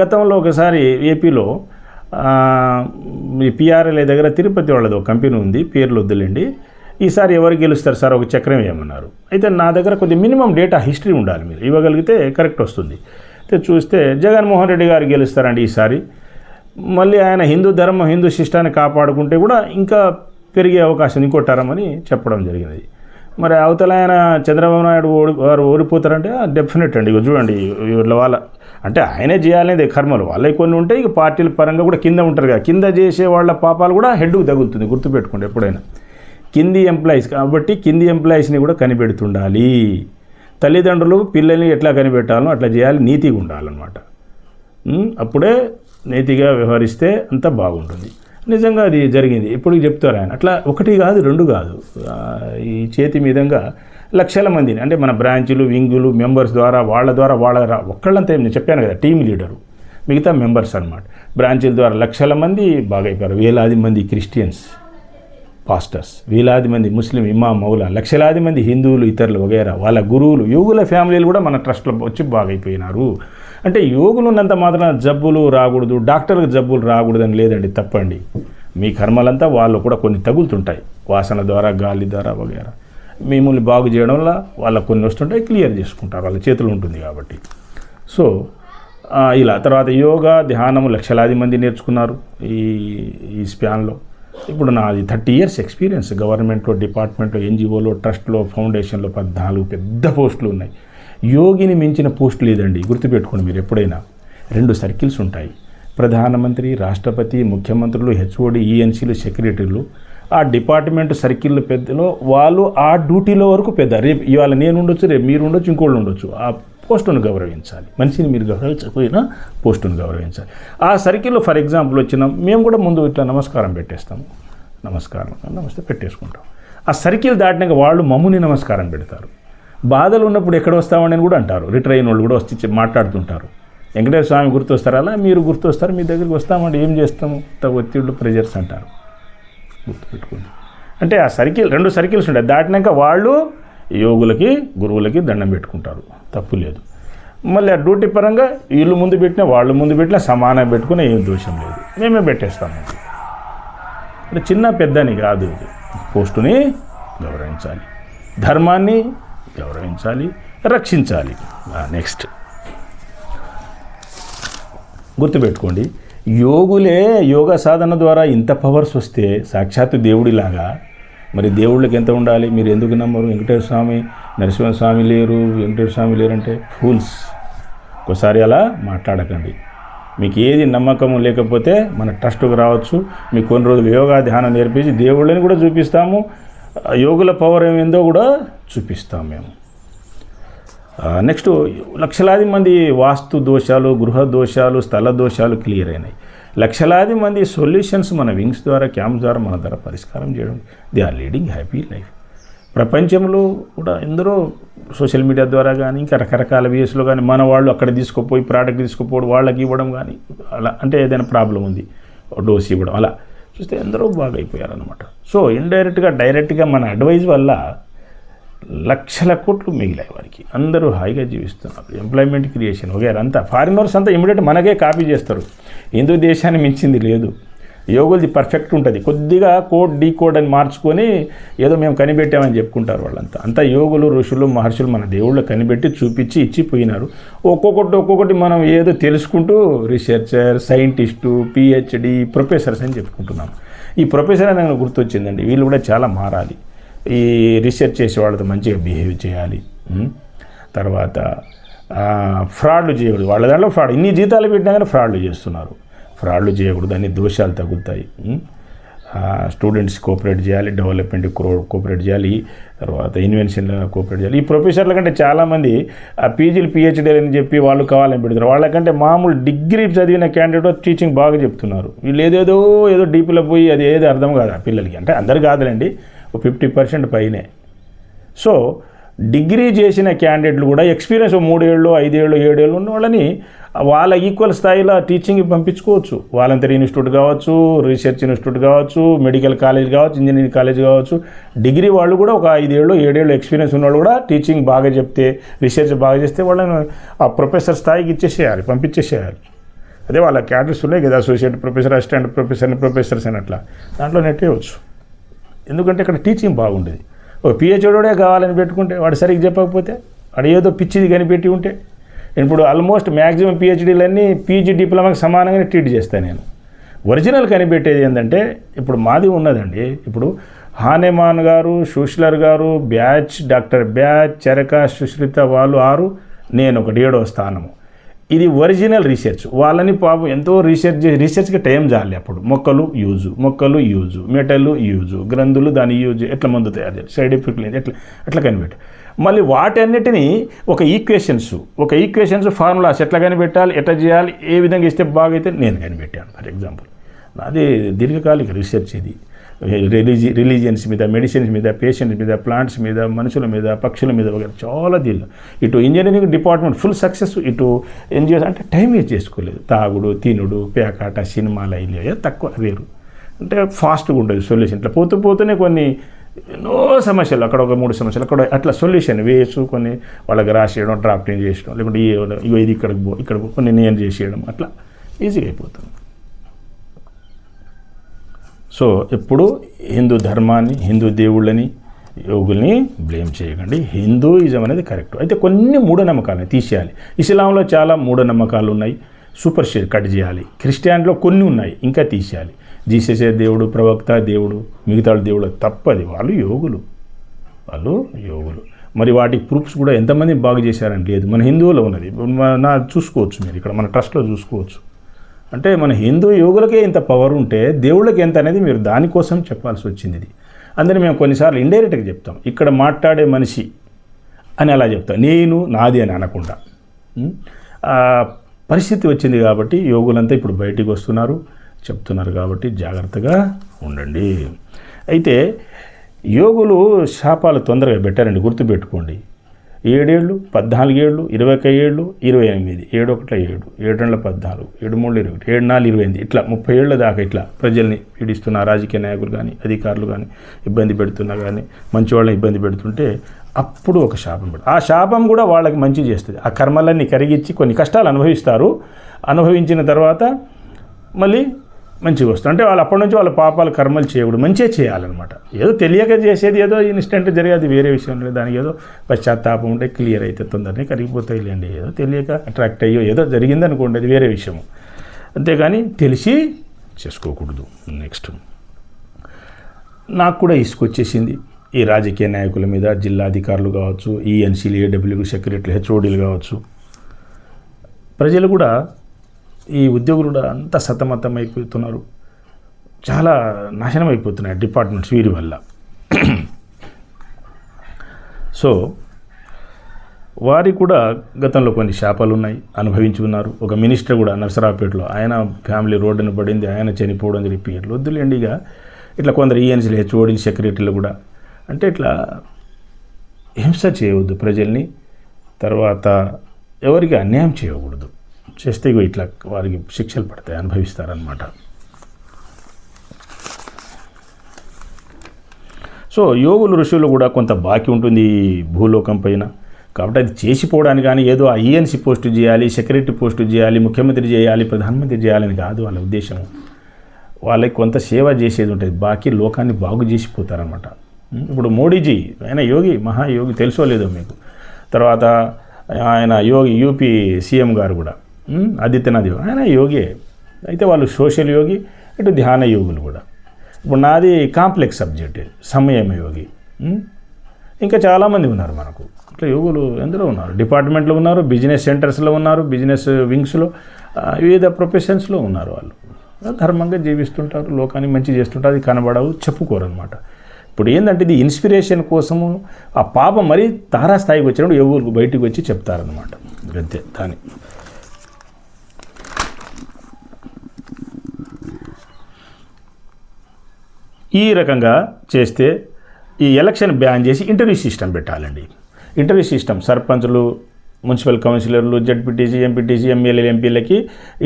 గతంలో ఒకసారి ఏపీలో పిఆర్ఎల్ఏ దగ్గర తిరుపతి వాళ్ళది ఒక కంపెనీ ఉంది, పేర్లు వద్దులేండి. ఈసారి ఎవరు గెలుస్తారు సార్, ఒక చక్రం ఏమన్నారు. అయితే నా దగ్గర కొద్ది మినిమం డేటా హిస్టరీ ఉండాలి, మీరు ఇవ్వగలిగితే కరెక్ట్ వస్తుంది. అయితే చూస్తే జగన్మోహన్ రెడ్డి గారు గెలుస్తారండి ఈసారి. మళ్ళీ ఆయన హిందూ ధర్మం, హిందూ శిష్టాన్ని కాపాడుకుంటే కూడా ఇంకా పెరిగే అవకాశం ఇంకో టర్మ్ అని చెప్పడం జరిగినది. మరి అవతల ఆయన చంద్రబాబు నాయుడు వారు ఓడిపోతారంటే డెఫినెట్ అండి. ఇక చూడండి వాళ్ళ అంటే ఆయనే చేయాలనేది కర్మలు వాళ్ళకి కొన్ని ఉంటాయి. ఇక పార్టీల పరంగా కూడా కింద ఉంటారు కదా, కింద చేసే వాళ్ళ పాపాలు కూడా హెడ్కు తగులుతుంది, గుర్తుపెట్టుకోండి ఎప్పుడైనా. కింది ఎంప్లాయీస్ కాబట్టి కింది ఎంప్లాయీస్ని కూడా కనిపెడుతుండాలి. తల్లిదండ్రులు పిల్లల్ని ఎట్లా కనిపెట్టాలో అట్లా చేయాలి, నీతిగా ఉండాలన్నమాట. అప్పుడే నీతిగా వ్యవహరిస్తే అంతా బాగుంటుంది. నిజంగా అది జరిగింది. ఎప్పుడు చెప్తారు ఆయన, అట్లా 1 కాదు 2 కాదు, ఈ చేతి మీదంగా లక్షల మందిని, అంటే మన బ్రాంచులు, వింగులు, మెంబర్స్ ద్వారా వాళ్ళ ఒక్కళ్ళంతా నేను చెప్పాను కదా, టీమ్ లీడరు, మిగతా మెంబర్స్ అన్నమాట. బ్రాంచుల ద్వారా లక్షల మంది బాగైపోయారు. వేలాది మంది క్రిస్టియన్స్ పాస్టర్స్, వేలాది మంది ముస్లిం ఇమాం మౌలా, లక్షలాది మంది హిందువులు, ఇతరులు వగైరా వాళ్ళ గురువులు, యోగుల ఫ్యామిలీలు కూడా మన ట్రస్ట్లో వచ్చి బాగైపోయినారు. అంటే యోగులు ఉన్నంత మాత్రం జబ్బులు రాకూడదు, డాక్టర్లకు జబ్బులు రాకూడదని లేదండి, తప్పండి. మీ కర్మలంతా వాళ్ళు కూడా కొన్ని తగులుతుంటాయి, వాసన ద్వారా, గాలి ద్వారా వగైరా. మిమ్మల్ని బాగు చేయడం వల్ల వాళ్ళకు కొన్ని వస్తుంటాయి, క్లియర్ చేసుకుంటారు, వాళ్ళ చేతులు ఉంటుంది కాబట్టి. సో ఇలా తర్వాత యోగా, ధ్యానము లక్షలాది మంది నేర్చుకున్నారు ఈ స్పాన్లో. ఇప్పుడు నాది 30 years ఎక్స్పీరియన్స్. గవర్నమెంట్లో, డిపార్ట్మెంట్లో, ఎన్జిఓలో, ట్రస్ట్లో, ఫౌండేషన్లో 14 పెద్ద పోస్టులు ఉన్నాయి. యోగిని మించిన పోస్ట్ లేదండి, గుర్తుపెట్టుకోండి మీరు ఎప్పుడైనా. 2 సర్కిల్స్ ఉంటాయి, ప్రధానమంత్రి, రాష్ట్రపతి, ముఖ్యమంత్రులు, హెచ్ఓడి, ఈఎన్సీలు, సెక్రటరీలు. ఆ డిపార్ట్మెంట్ సర్కిల్ పెద్దలో వాళ్ళు ఆ డ్యూటీలో వరకు పెద్ద. రేపు ఇవాళ నేను ఉండొచ్చు, రేపు మీరు ఉండొచ్చు, ఇంకోళ్ళు ఉండొచ్చు. ఆ పోస్టును గౌరవించాలి. మనిషిని మీరు గౌరవించకపోయినా పోస్టును గౌరవించాలి. ఆ సర్కిల్లో ఫర్ ఎగ్జాంపుల్ వచ్చినాం, మేము కూడా ముందు ఇట్లా నమస్కారం పెట్టేస్తాము, నమస్కారం నమస్తే పెట్టేసుకుంటాం. ఆ సర్కిల్ దాటినాక వాళ్ళు మమ్ముని నమస్కారం పెడతారు. బాధలు ఉన్నప్పుడు ఎక్కడ వస్తామని కూడా అంటారు. రిటైర్ అయిన వాళ్ళు కూడా వచ్చి మాట్లాడుతుంటారు, వెంకటేశ్వర స్వామి గుర్తొస్తారు, అలా మీరు గుర్తొస్తారు, మీ దగ్గరికి వస్తామంటే ఏం చేస్తాము, ఒత్తిళ్ళు, ప్రెజర్స్ అంటారు. గుర్తుపెట్టుకోండి. అంటే ఆ సర్కిల్ 2 సర్కిల్స్ ఉంటాయి, దాటినాక వాళ్ళు యోగులకి, గురువులకి దండం పెట్టుకుంటారు, తప్పు లేదు. మళ్ళీ ఆ డ్యూటీ పరంగా వీళ్ళు ముందు పెట్టినా వాళ్ళు ముందు పెట్టినా సమానం పెట్టుకునే ఏం దోషం లేదు, మేమే పెట్టేస్తాము. అంటే చిన్న పెద్దని కాదు, పోస్టుని గౌరవించాలి, ధర్మాన్ని గౌరవించాలి, రక్షించాలి. నెక్స్ట్ గుర్తుపెట్టుకోండి, యోగా సాధన ద్వారా ఇంత పవర్స్ వస్తే సాక్షాత్తు దేవుడిలాగా మరి దేవుళ్ళకి ఎంత ఉండాలి? మీరు ఎందుకు నమ్మరు? వెంకటేశ్వర స్వామి, నరసింహస్వామి లేరు, వెంకటేశ్వర స్వామి లేరంటే ఫూల్స్. ఒకసారి అలా మాట్లాడకండి. మీకు ఏది నమ్మకం లేకపోతే మన ట్రస్ట్కి రావచ్చు, మీకు కొన్ని రోజులు యోగా ధ్యానం నేర్పించి దేవుళ్ళని కూడా చూపిస్తాము, యోగుల పవర్ ఏమైందో కూడా చూపిస్తాం మేము. నెక్స్ట్ లక్షలాది మంది వాస్తు దోషాలు, గృహ దోషాలు, స్థల దోషాలు క్లియర్ అయినాయి. లక్షలాది మంది సొల్యూషన్స్ మన వింగ్స్ ద్వారా, క్యాంప్స్ ద్వారా మన ద్వారా పరిష్కారం చేయడం. They are leading happy life. ప్రపంచంలో కూడా ఎందరో సోషల్ మీడియా ద్వారా కానీ ఇంకా రకరకాల వేస్లో కానీ మన వాళ్ళు అక్కడ తీసుకుపోయి ప్రోడక్ట్ తీసుకుపోవడం, వాళ్ళకి ఇవ్వడం కానీ, అలా అంటే ఏదైనా ప్రాబ్లం ఉంది డోస్ ఇవ్వడం, అలా చూస్తే ఎందరో బాగా అయిపోయారనమాట. సో ఇండైరెక్ట్గా, డైరెక్ట్గా మన అడ్వైజ్ వల్ల లక్షల కోట్లు మిగిలాయి వారికి. అందరూ హాయిగా జీవిస్తున్నారు, ఎంప్లాయ్మెంట్ క్రియేషన్ వగేరా అంతా. ఫారినర్స్ అంతా ఇమీడియట్ మనకే కాపీ చేస్తారు. హిందూ దేశాన్ని మించింది లేదు. యోగులది పర్ఫెక్ట్ ఉంటుంది. కొద్దిగా కోడ్ డీ కోడ్ అని మార్చుకొని ఏదో మేము కనిపెట్టామని చెప్పుకుంటారు వాళ్ళంతా. అంతా యోగులు, ఋషులు, మహర్షులు మన దేవుళ్ళు కనిపెట్టి చూపించి ఇచ్చిపోయినారు. ఒక్కొక్కటి మనం ఏదో తెలుసుకుంటూ రీసెర్చర్, సైంటిస్టు, పిహెచ్డి, ప్రొఫెసర్స్ అని చెప్పుకుంటున్నాం. ఈ ప్రొఫెసర్ అనేది నాకు గుర్తొచ్చిందండి. వీళ్ళు కూడా చాలా మారాలి. ఈ రీసెర్చ్ చేసే వాళ్ళతో మంచిగా బిహేవ్ చేయాలి. తర్వాత ఫ్రాడ్లు చేయకూడదు. వాళ్ళ దాంట్లో ఫ్రాడ్ ఇన్ని జీతాలు పెట్టినా కానీ ఫ్రాడ్లు చేస్తున్నారు. ఫ్రాడ్లు చేయకూడదు, అన్ని దోషాలు తగ్గుతాయి. స్టూడెంట్స్ కోఆపరేట్ చేయాలి, డెవలప్మెంట్ కోఆపరేట్ చేయాలి, తర్వాత ఇన్వెన్షన్లో కోఆపరేట్ చేయాలి. ఈ ప్రొఫెసర్ల కంటే చాలామంది పీజీలు, పిహెచ్డీలు అని చెప్పి వాళ్ళు కావాలని పెడతారు. వాళ్ళకంటే మామూలు డిగ్రీ చదివిన క్యాండిడేట్ టీచింగ్ బాగా చెప్తున్నారు. వీళ్ళు ఏదో డీప్లో పోయి అది ఏదో అర్థం కాదు ఆ పిల్లలకి. అంటే అందరు కాదులేండి, 50% పైనే. సో డిగ్రీ చేసిన క్యాండిడేట్లు కూడా ఎక్స్పీరియన్స్ 3 ఏళ్ళు, 5 ఏళ్ళు, 7 ఏళ్ళు ఉన్న వాళ్ళని వాళ్ళ ఈక్వల్ స్థాయిలో టీచింగ్కి పంపించుకోవచ్చు. వాలంటరీ ఇన్స్టిట్యూట్ కావచ్చు, రీసెర్చ్ ఇన్స్టిట్యూట్ కావచ్చు, మెడికల్ కాలేజ్ కావచ్చు, ఇంజనీరింగ్ కాలేజ్ కావచ్చు. డిగ్రీ వాళ్ళు కూడా ఒక 5 ఏళ్ళు, 7 ఏళ్ళు ఎక్స్పీరియన్స్ ఉన్నవాళ్ళు కూడా టీచింగ్ బాగా చెప్తే, రీసెర్చ్ బాగా చేస్తే వాళ్ళని ఆ ప్రొఫెసర్ స్థాయికి ఇచ్చేసేయాలి, పంపించేసేయాలి. అదే వాళ్ళ క్యాడర్స్ ఉన్నాయి కదా, అసోసియేట్ ప్రొఫెసర్, అసిస్టెంట్ ప్రొఫెసర్స్ అని అట్లా దాంట్లో నెట్టేయవచ్చు. ఎందుకంటే ఇక్కడ టీచింగ్ బాగుండేది. ఒక పిహెచ్డీడే కావాలని పెట్టుకుంటే వాడు సరిగ్గా చెప్పకపోతే, వాడు ఏదో పిచ్చిది కనిపెట్టి ఉంటే, ఇప్పుడు ఆల్మోస్ట్ మ్యాక్సిమం పిహెచ్డీలన్నీ పీజీ డిప్లొమాకి సమానంగానే ట్రీట్ చేస్తాను నేను. ఒరిజినల్ కనిపెట్టేది ఏంటంటే ఇప్పుడు మాది ఉన్నదండి. ఇప్పుడు హానేమాన్ గారు, షూస్లర్ గారు, batch, doctor batch, Charaka, Sushrita వాళ్ళు 6, నేను 7వ స్థానము. ఇది ఒరిజినల్ రీసెర్చ్. వాళ్ళని పాపం ఎంతో రీసెర్చ్కి టైం చాలి. అప్పుడు మొక్కలు యూజు, మెటల్ యూజు, గ్రంథులు దాని యూజ్, ఎట్లా మందు తయారు చేయాలి, సైడ్ ఎఫెక్ట్ లేదు, ఎట్లా కనిపెట్టు. మళ్ళీ వాటన్నిటినీ ఒక ఈక్వేషన్స్ ఫార్ములాస్ ఎట్లా కనిపెట్టాలి, ఎట్లా చేయాలి, ఏ విధంగా ఇస్తే బాగైతే నేను కనిపెట్టాను. ఫర్ ఎగ్జాంపుల్ నాది దీర్ఘకాలిక రీసెర్చ్. ఇది రిలీజియన్స్ మీద, మెడిసిన్స్ మీద, పేషెంట్స్ మీద, ప్లాంట్స్ మీద, మనుషుల మీద, పక్షుల మీద వగైరా చాలా దీనిలో. ఇటు ఇంజనీరింగ్ డిపార్ట్మెంట్ ఫుల్ సక్సెస్, ఇటు ఎన్జిఓస్ అంటే టైం వేస్ట్ చేసుకోలేదు. తాగుడు, తినుడు, పేకాట, సినిమాలు అయ్యే తక్కువ వేరు. అంటే ఫాస్ట్గా ఉంటుంది సొల్యూషన్. ఇట్లా పోతూనే కొన్ని ఎన్నో సమస్యలు, అక్కడ ఒక 3 సమస్యలు, అక్కడ అట్లా సొల్యూషన్ వేయచ్చు. కొన్ని వాళ్ళకి రాసేయడం, డ్రాఫ్టింగ్ చేసేయడం, లేకుంటే ఇది ఇక్కడ కొన్ని నేను చేసేయడం, అట్లా ఈజీగా అయిపోతుంది. సో ఎప్పుడు హిందూ ధర్మాన్ని, హిందూ దేవుళ్ళని, యోగుల్ని బ్లేమ్ చేయకండి. హిందూయిజం అనేది కరెక్ట్. అయితే కొన్ని మూఢనమ్మకాలను తీసేయాలి. ఇస్లాంలో చాలా మూఢనమ్మకాలు ఉన్నాయి, సూపర్స్టిషన్ కట్ చేయాలి. క్రిస్టియానిటీలో కొన్ని ఉన్నాయి, ఇంకా తీసేయాలి. జీససే దేవుడు, ప్రవక్త దేవుడు, మిగతా దేవుడు తప్పది. వాళ్ళు యోగులు. మరి వాటికి ప్రూఫ్స్ కూడా ఎంతమంది బాగు చేశారని లేదు. మన హిందువులో ఉన్నది చూసుకోవచ్చు. మీరు ఇక్కడ మన ట్రస్ట్లో చూసుకోవచ్చు. అంటే మన హిందూ యోగులకే ఇంత పవర్ ఉంటే దేవుళ్ళకి ఎంత అనేది మీరు దానికోసం చెప్పాల్సి వచ్చింది. ఇది అందుకని మేము కొన్నిసార్లు ఇండైరెక్ట్గా చెప్తాం. ఇక్కడ మాట్లాడే మనిషి అని అలా చెప్తాం, నేను నాది అని అనకుండా. పరిస్థితి వచ్చింది కాబట్టి యోగులంతా ఇప్పుడు బయటికి వస్తున్నారు, చెప్తున్నారు. కాబట్టి జాగ్రత్తగా ఉండండి. అయితే యోగులు శాపాలు తొందరగా పెట్టారండి, గుర్తుపెట్టుకోండి. 7 ఏళ్ళు, 14 ఏళ్ళు, 21 ఏళ్ళు, 28, 7 1 7, 7 2 14, 7 3 21, 7 4 28, ఇట్లా 30 ఏళ్ళ దాకా ఇట్లా ప్రజల్ని పీడిస్తున్న రాజకీయ నాయకులు కానీ, అధికారులు కానీ ఇబ్బంది పెడుతున్నా కానీ, మంచి వాళ్ళని ఇబ్బంది పెడుతుంటే అప్పుడు ఒక శాపం పెడతారు. ఆ శాపం కూడా వాళ్ళకి మంచి చేస్తుంది. ఆ కర్మలన్నీ కరిగించి కొన్ని కష్టాలు అనుభవిస్తారు. అనుభవించిన తర్వాత మళ్ళీ మంచిగా వస్తుంది. అంటే వాళ్ళు అప్పటి నుంచి వాళ్ళ పాపాలు, కర్మలు చేయకూడదు, మంచిగా చేయాలన్నమాట. ఏదో తెలియక చేసేది ఏదో ఇన్స్టెంట్ జరిగేది వేరే విషయం లేదు. దానికి ఏదో పశ్చాత్తాపం ఉంటే క్లియర్ అయితే తొందరనే కరిగిపోతాయి లేండి. ఏదో తెలియక అట్రాక్ట్ అయ్యో ఏదో జరిగిందనుకోండి, అది వేరే విషయం. అంతేగాని తెలిసి చేసుకోకూడదు. నెక్స్ట్ నాకు కూడా ఇసుకొచ్చేసింది ఈ రాజకీయ నాయకుల మీద. జిల్లా అధికారులు కావచ్చు, ఈఎన్సీలు, ఏడబ్ల్యూ సెక్రటరీలు, హెచ్ఓడీలు కావచ్చు, ప్రజలు కూడా, ఈ ఉద్యోగులు కూడా అంతా సతమతం అయిపోతున్నారు. చాలా నాశనం అయిపోతున్నాయి డిపార్ట్మెంట్స్ వీరి వల్ల. సో వారికి కూడా గతంలో కొన్ని శాపాలు ఉన్నాయి, అనుభవించి ఉన్నారు. ఒక మినిస్టర్ కూడా నర్సరావుపేటలో ఆయన ఫ్యామిలీ రోడ్డున పడింది, ఆయన చనిపోవడం జరిపి ఇట్లా వద్దులేండి. ఇట్లా కొందరు ఈఎన్సీలు, హెచ్ఓడీలు, సెక్రటరీలు కూడా అంటే ఇట్లా హింస చేయవద్దు ప్రజల్ని. తర్వాత ఎవరికి అన్యాయం చేయకూడదు. చేస్తే ఇట్లా వారికి శిక్షలు పడతాయి, అనుభవిస్తారనమాట. సో యోగులు, ఋషులు కూడా కొంత బాకీ ఉంటుంది భూలోకం పైన. కాబట్టి అది చేసిపోవడానికి కానీ ఏదో ఆ ఈఎన్సీ పోస్టు చేయాలి, సెక్రటరీ పోస్టు చేయాలి, ముఖ్యమంత్రి చేయాలి, ప్రధానమంత్రి చేయాలని కాదు వాళ్ళ ఉద్దేశం. వాళ్ళకి కొంత సేవ చేసేది ఉంటుంది, బాకీ లోకాన్ని బాగు చేసిపోతారనమాట. ఇప్పుడు మోడీజీ ఆయన యోగి, మహాయోగి, తెలుసో లేదో మీకు. తర్వాత ఆయన యోగి యూపీ సీఎం గారు కూడా ఆదిత్యనాథ్ యోగి, ఆయన యోగే. అయితే వాళ్ళు సోషల్ యోగి, ఇటు ధ్యాన యోగులు కూడా. ఇప్పుడు నాది కాంప్లెక్స్ సబ్జెక్ట్, సంయమ యోగి. ఇంకా చాలామంది ఉన్నారు మనకు. ఇట్లా యోగులు ఎందరో ఉన్నారు, డిపార్ట్మెంట్లో ఉన్నారు, బిజినెస్ సెంటర్స్లో ఉన్నారు, బిజినెస్ వింగ్స్లో, వివిధ ప్రొఫెషన్స్లో ఉన్నారు. వాళ్ళు ధర్మంగా జీవిస్తుంటారు, లోకాన్ని మంచి చేస్తుంటారు. అది కనబడవు, చెప్పుకోరు అనమాట. ఇప్పుడు ఏంటంటే ఇది ఇన్స్పిరేషన్ కోసము ఆ పాపం మరీ తారాస్థాయికి వచ్చినప్పుడు యోగులకు బయటికి వచ్చి చెప్తారనమాట. అంతే దాని ఈ రకంగా చేస్తే ఈ ఎలక్షన్ బ్యాన్ చేసి ఇంటర్వ్యూ సిస్టమ్ పెట్టాలండి. ఇంటర్వ్యూ సిస్టమ్ సర్పంచులు, మున్సిపల్ కౌన్సిలర్లు, జడ్పీటీసీ, ఎంపీటీసీ, ఎమ్మెల్యేలు, ఎంపీలకి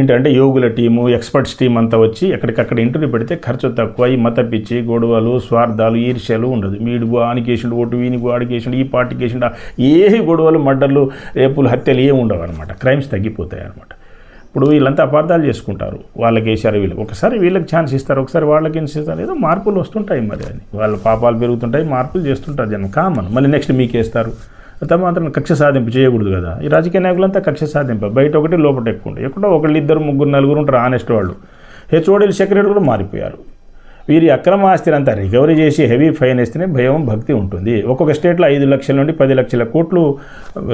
అంటే యోగుల టీము, ఎక్స్పర్ట్స్ టీం అంతా వచ్చి ఎక్కడికక్కడ ఇంటర్వ్యూ పెడితే ఖర్చు తక్కువ. ఈ మత పిచ్చి, గొడవలు, స్వార్థాలు, ఈర్ష్యలు ఉండదు. వీడు ఆనికేసిండు ఓటు, వీనికి ఆడికేసిండు, ఈ పార్టీకేసిండు, ఏ గొడవలు, మర్డర్లు, రేపులు, హత్యలు ఏమి ఉండవు అనమాట. క్రైమ్స్ తగ్గిపోతాయి అనమాట. ఇప్పుడు వీళ్ళంతా అపార్థాలు చేసుకుంటారు, వాళ్ళకి వేసారు వీళ్ళు, ఒకసారి వీళ్ళకి ఛాన్స్ ఇస్తారు, ఒకసారి వాళ్ళకి ఇస్తారు, ఏదో మార్పులు వస్తుంటాయి. మరి అని వాళ్ళ పాపాలు పెరుగుతుంటాయి, మార్పులు చేస్తుంటారు జనం, కామన్. మళ్ళీ నెక్స్ట్ మీకేస్తారు. మాత్రం కక్ష సాధింపు చేయకూడదు కదా. ఈ రాజకీయ నాయకులంతా కక్ష సాధింపు, బయట ఒకటి లోపల ఎక్కువ ఉంటాయి. ఎక్కడో ఒకళ్ళు, ఇద్దరు, ముగ్గురు, నలుగురు ఉంటారు ఆనెస్ట్ వాళ్ళు. హెచ్ఓడీలు, సెక్రటరీలు కూడా మారిపోయారు. వీరి అక్రమ ఆస్తిని అంతా రికవరీ చేసి హెవీ ఫైన్ వేస్తేనే భయం, భక్తి ఉంటుంది. ఒక్కొక్క స్టేట్లో 5 లక్షల నుండి 10 లక్షల కోట్లు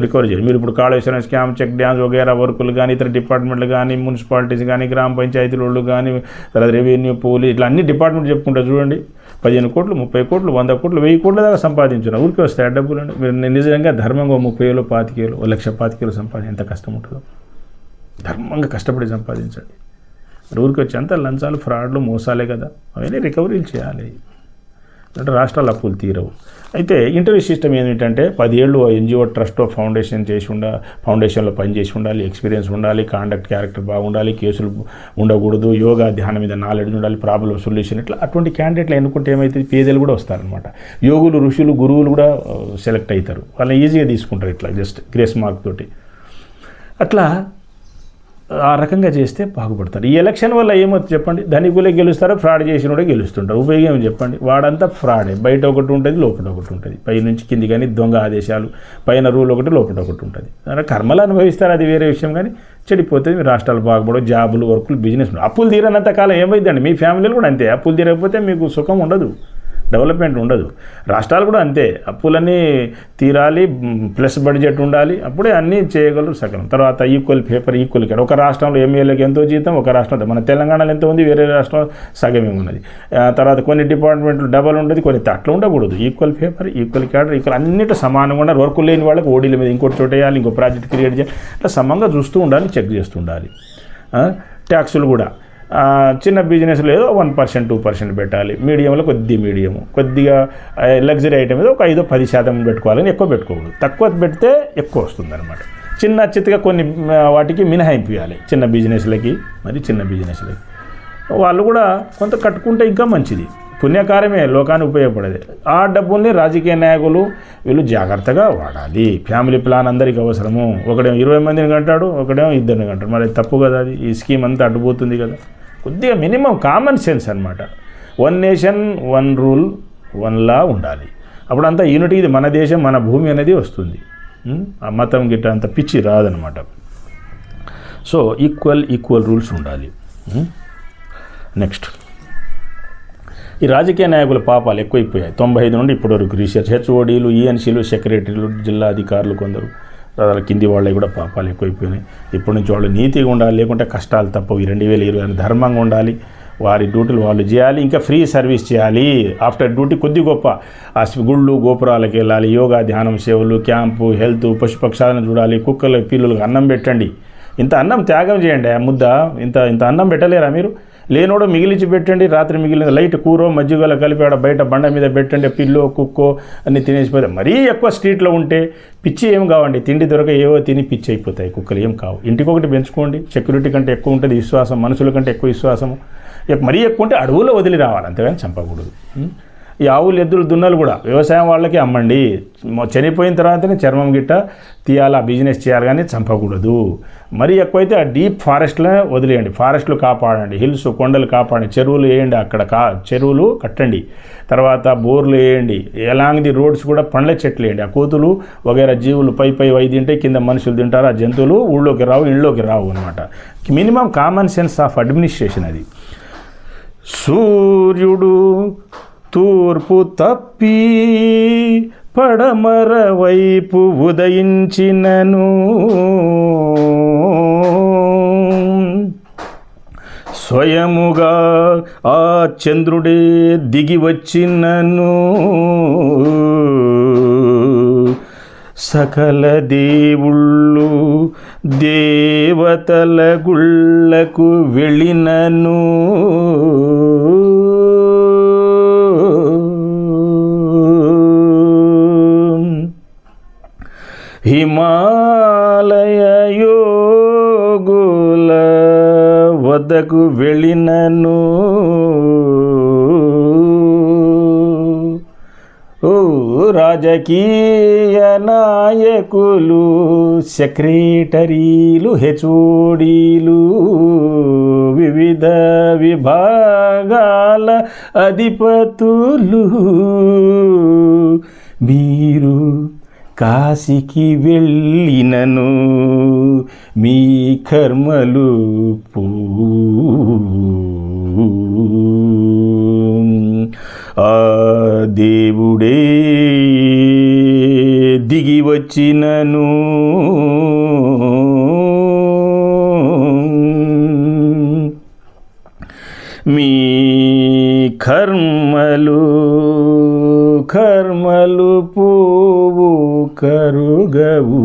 రికవరీ చేయాలి. మీరు ఇప్పుడు కాళేశ్వరం స్కామ్, చెక్ డ్యామ్స్ వగేరా వర్కులు కానీ, ఇతర డిపార్ట్మెంట్లు కానీ, మున్సిపాలిటీస్ కానీ, గ్రామ పంచాయతీలు కానీ, తర్వాత రెవెన్యూ, పోలీస్, ఇట్లా అన్ని డిపార్ట్మెంట్ చెప్పుకుంటారు చూడండి. 15 కోట్లు, 30 కోట్లు, 100 కోట్లు, 1000 కోట్ల దాకా సంపాదించున్నారు. ఊరికి వస్తాయి ఆ డబ్బులు. మీరు నిజంగా ధర్మంగా 30,000, 25,000, 1,25,000 సంపాదించి ఎంత కష్టం ఉంటుందో. ధర్మంగా కష్టపడి సంపాదించండి. ఊరికి వచ్చి అంతా లంచాలు, ఫ్రాడ్లు, మోసాలే కదా. అవన్నీ రికవరీలు చేయాలి అంటే రాష్ట్రాల అప్పులు తీరవు. అయితే ఇంటర్వ్యూ సిస్టమ్ ఏంటంటే 10 ఏళ్ళు ఎన్జిఓ, ట్రస్ట్, ఫౌండేషన్ ఫౌండేషన్లో పనిచేసి ఉండాలి, ఎక్స్పీరియన్స్ ఉండాలి, కాండక్ట్, క్యారెక్టర్ బాగుండాలి, కేసులు ఉండకూడదు, యోగా, ధ్యానం మీద నాలెడ్జ్ ఉండాలి, ప్రాబ్లం సొల్యూషన్, ఇట్లా అటువంటి క్యాండిడేట్లు ఎన్నుకుంటే ఏమైతే పేదలు కూడా వస్తారనమాట. యోగులు, ఋషులు, గురువులు కూడా సెలెక్ట్ అవుతారు. వాళ్ళని ఈజీగా తీసుకుంటారు ఇట్లా జస్ట్ గ్రేస్ మార్క్ తోటి. అట్లా ఆ రకంగా చేస్తే బాగుపడతారు. ఈ ఎలక్షన్ వల్ల ఏమవుతుంది చెప్పండి? ధనికులే గెలుస్తారో, ఫ్రాడ్ చేసినోడే గెలుస్తుంటారు. ఉపయోగం చెప్పండి? వాడంతా ఫ్రాడే. బయట ఒకటి ఉంటుంది, లోపల ఒకటి ఉంటుంది. పై నుంచి కింది కానీ దొంగ ఆదేశాలు, పైన రూల్ ఒకటి, లోపల ఒకటి ఉంటుంది. అలా కర్మలు అనుభవిస్తారు, అది వేరే విషయం. కానీ చెడిపోతుంది. మీ రాష్ట్రాలు బాగుపడవు, జాబులు, వర్కులు, బిజినెస్. అప్పులు తీరనంత కాలం ఏమైందండి? మీ ఫ్యామిలీలు కూడా అంతే. అప్పులు తీరకపోతే మీకు సుఖం ఉండదు, డెవలప్మెంట్ ఉండదు. రాష్ట్రాలు కూడా అంతే. అప్పులన్నీ తీరాలి, ప్లస్ బడ్జెట్ ఉండాలి, అప్పుడే అన్నీ చేయగలరు సకలం. తర్వాత ఈక్వల్ పేపర్, ఈక్వల్ కేర్. ఒక రాష్ట్రంలో ఎమ్మెల్యేకి ఎంతో జీతం, ఒక రాష్ట్రంలో, మన తెలంగాణలో ఎంత ఉంది, వేరే రాష్ట్రంలో సగమే ఉన్నది. తర్వాత కొన్ని డిపార్ట్మెంట్లు డబల్ ఉంటుంది, కొన్ని అట్లా ఉండకూడదు. Equal paper, equal cadre, equal అన్నింటిలో సమానంగా ఉండాలి. వర్క్ లేని వాళ్ళకి ఓడీల మీద ఇంకోటి చోట వేయాలి, ఇంకో ప్రాజెక్ట్ క్రియేట్ చేయాలి. అట్లా సమంగా చూస్తూ ఉండాలి, చెక్ చేస్తూ ఉండాలి. ట్యాక్సులు కూడా చిన్న బిజినెస్లో ఏదో 1%, 2% పెట్టాలి. మీడియంలో కొద్దిగా లగ్జరీ ఐటమ్ మీద ఒక 5-10% పెట్టుకోవాలని ఎక్కువ పెట్టుకోకూడదు. తక్కువ పెడితే ఎక్కువ వస్తుంది అనమాట. చిన్నగా కొన్ని వాటికి మినహాయింపు ఇవ్వాలి చిన్న బిజినెస్లకి. వాళ్ళు కూడా కొంత కట్టుకుంటే ఇంకా మంచిది, పుణ్యకార్యమే, లోకానికి ఉపయోగపడేది. ఆ డబ్బుల్ని రాజకీయ నాయకులు వీళ్ళు జాగ్రత్తగా వాడాలి. ఫ్యామిలీ ప్లాన్ అందరికీ అవసరము. ఒకడేమో 20 మందిని కంటాడు, ఒకడేమో 2 కంటాడు. మరి తప్పు కదా అది. ఈ స్కీమ్ అంతా అడ్డుపోతుంది కదా. కొద్దిగా మినిమం కామన్ సెన్స్ అనమాట. 1 నేషన్ 1 రూల్ 1 లా ఉండాలి. అప్పుడు అంతా యూనిటీ, ఇది మన దేశం, మన భూమి అనేది వస్తుంది. ఆ మతం గిట్ట అంత పిచ్చి రాదనమాట. సో ఈక్వల్ రూల్స్ ఉండాలి. నెక్స్ట్, ఈ రాజకీయ నాయకుల పాపాలు ఎక్కువైపోయాయి. 95 నుండి ఇప్పటివరకు రీసెర్చ్. హెచ్ఓడీలు, ఈఎన్సీలు, సెక్రటరీలు, జిల్లా అధికారులు, కొందరు కింది వాళ్ళకి కూడా పాపాలు ఎక్కువైపోయినాయి. ఇప్పటి నుంచి వాళ్ళు నీతిగా ఉండాలి, లేకుంటే కష్టాలు తప్పవు. 2020 ధర్మంగా ఉండాలి, వారి డ్యూటీలు వాళ్ళు చేయాలి, ఇంకా ఫ్రీ సర్వీస్ చేయాలి. ఆఫ్టర్ డ్యూటీ కొద్ది గొప్ప గుళ్ళు, గోపురాలకు వెళ్ళాలి, యోగా, ధ్యానం, సేవలు, క్యాంపు, హెల్త్, పశుపక్షాలను చూడాలి, కుక్కలు, పిల్లులకు అన్నం పెట్టండి. ఇంత అన్నం త్యాగం చేయండి. ఆ ముద్ద ఇంత అన్నం పెట్టలేరా మీరు? లేనోడో మిగిలించి పెట్టండి. రాత్రి మిగిలిన లైట్ కూర, మజ్జిగలో కలిపి ఆడ బయట బండ మీద పెట్టండి. పిల్లో, కుక్కో అన్నీ తినేసిపోతే. మరీ ఎక్కువ స్ట్రీట్లో ఉంటే పిచ్చి ఏం కావండి, తిండి దొరక ఏవో తిని పిచ్చి అయిపోతాయి కుక్కలు. ఏం కావు. ఇంటికొకటి పెంచుకోండి. సెక్యూరిటీ కంటే ఎక్కువ ఉంటుంది విశ్వాసం, మనుషుల కంటే ఎక్కువ విశ్వాసము. మరీ ఎక్కువ ఉంటే అడవులో వదిలి రావాలి, అంతేగాని చంపకూడదు. ఈ ఆవులు ఎద్దులు దున్నలు కూడా వ్యవసాయం వాళ్ళకి అమ్మండి, చనిపోయిన తర్వాతనే చర్మం గిట్ట తీయాలి, ఆ బిజినెస్ చేయాలి, కానీ చంపకూడదు. మరీ ఎక్కువైతే ఆ డీప్ ఫారెస్ట్లో వదిలేయండి, ఫారెస్ట్లు కాపాడండి, హిల్స్ కొండలు కాపాడండి, చెరువులు వేయండి, అక్కడ చెరువులు కట్టండి, తర్వాత బోర్లు వేయండి, ఎలాంగ్ ది రోడ్స్ కూడా పండ్ల చెట్లు వేయండి. ఆ కోతులు వగైరా జీవులు పై అవి తింటే కింద మనుషులు తింటారు, ఆ జంతువులు ఊళ్ళోకి రావు, ఇళ్ళలోకి రావు అనమాట. Minimum common sense of administration అది. సూర్యుడు తూర్పు తప్పి పడమర వైపు ఉదయించినను స్వయముగా ఆ చంద్రుడే దిగి వచ్చినను సకల దేవుళ్ళు దేవతల గుళ్ళకు వెళ్ళినను హిమాలయ యోగుల వద్దకు వెళ్ళినను రాజకీయ నాయకులు, సెక్రటరీలు, హెచ్ఓడీలు, వివిధ విభాగాల అధిపతులు మీరు కాశీకి వెళ్ళినను మీ కర్మలు ఆ దేవుడే దిగి వచ్చినను మీ కర్మలు పోవు కరుగవు.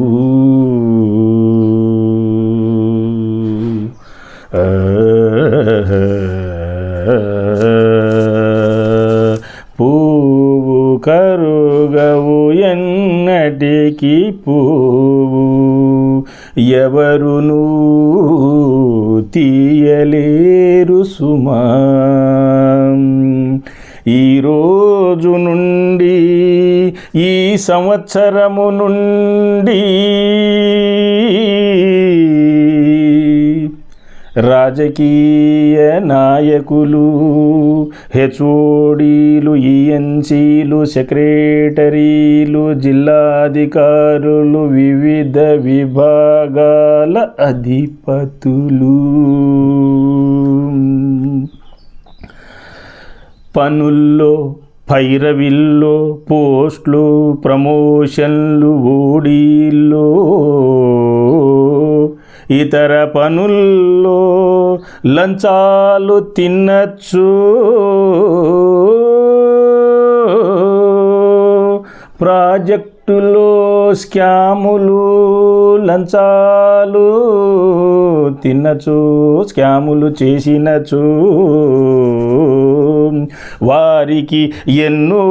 పువ్వు కరుగవు ఎన్నటికి పువ్వు ఎవరును తీయలేరు సుమా. ఈ రోజు నుండి ఈ సంవత్సరము నుండి రాజకీయ నాయకులు, హెచ్ఓడీలు, ఈఎన్సీలు, సెక్రటరీలు, జిల్లాధికారులు, వివిధ విభాగాల అధిపతులు పనుల్లో, పైరవిల్లో, పోస్ట్లు, ప్రమోషన్లు, ఓడీల్లో, ఇతర పనుల్లో లంచాలు తినచ్చు. ప్రాజెక్టులో స్కాములు, లంచాలు తినచ్చు, స్కాములు చేసినచ్చు. వారికి ఎన్నో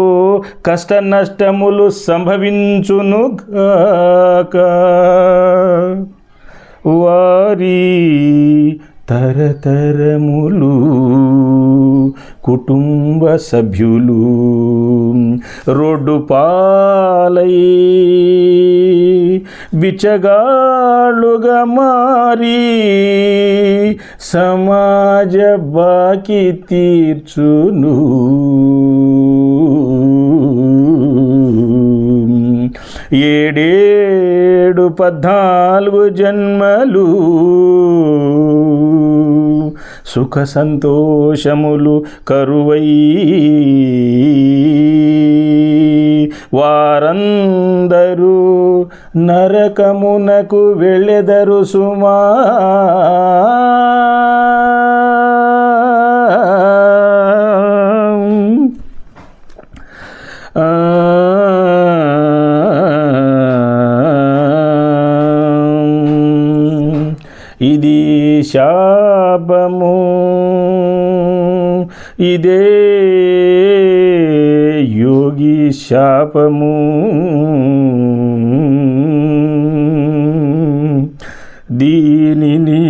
కష్ట నష్టములు సంభవించునుగాక. వారి తరతరములు కుటుంబ సభ్యులు రోడ్డు పాలై బిచ్చగాళ్ళుగా మారి సమాజ బాకి తీర్చును. ఏడేడు 14 జన్మలు సుఖ సంతోషములు కరువై వారందరూ నరకమునకు వెళ్ళెదరు సుమా. ఇది శాపము, ఇదే యోగి శాపము. దీనిని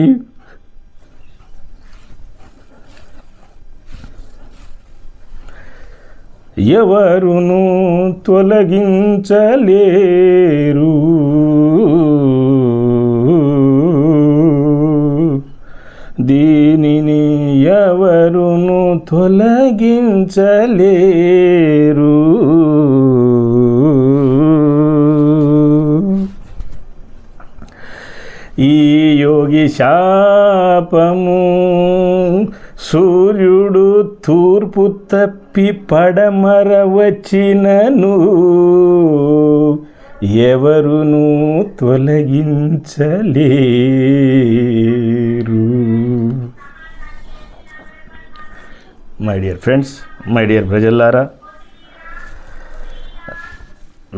ఎవరును తొలగించలేరు. దీనిని ఎవరును తొలగించలేరు. ఈ యోగి శాపము సూర్యుడు తూర్పు తప్పి పడమర వచ్చినను ఎవరును తొలగించలేరు. My dear friends, my dear ప్రజల్లారా,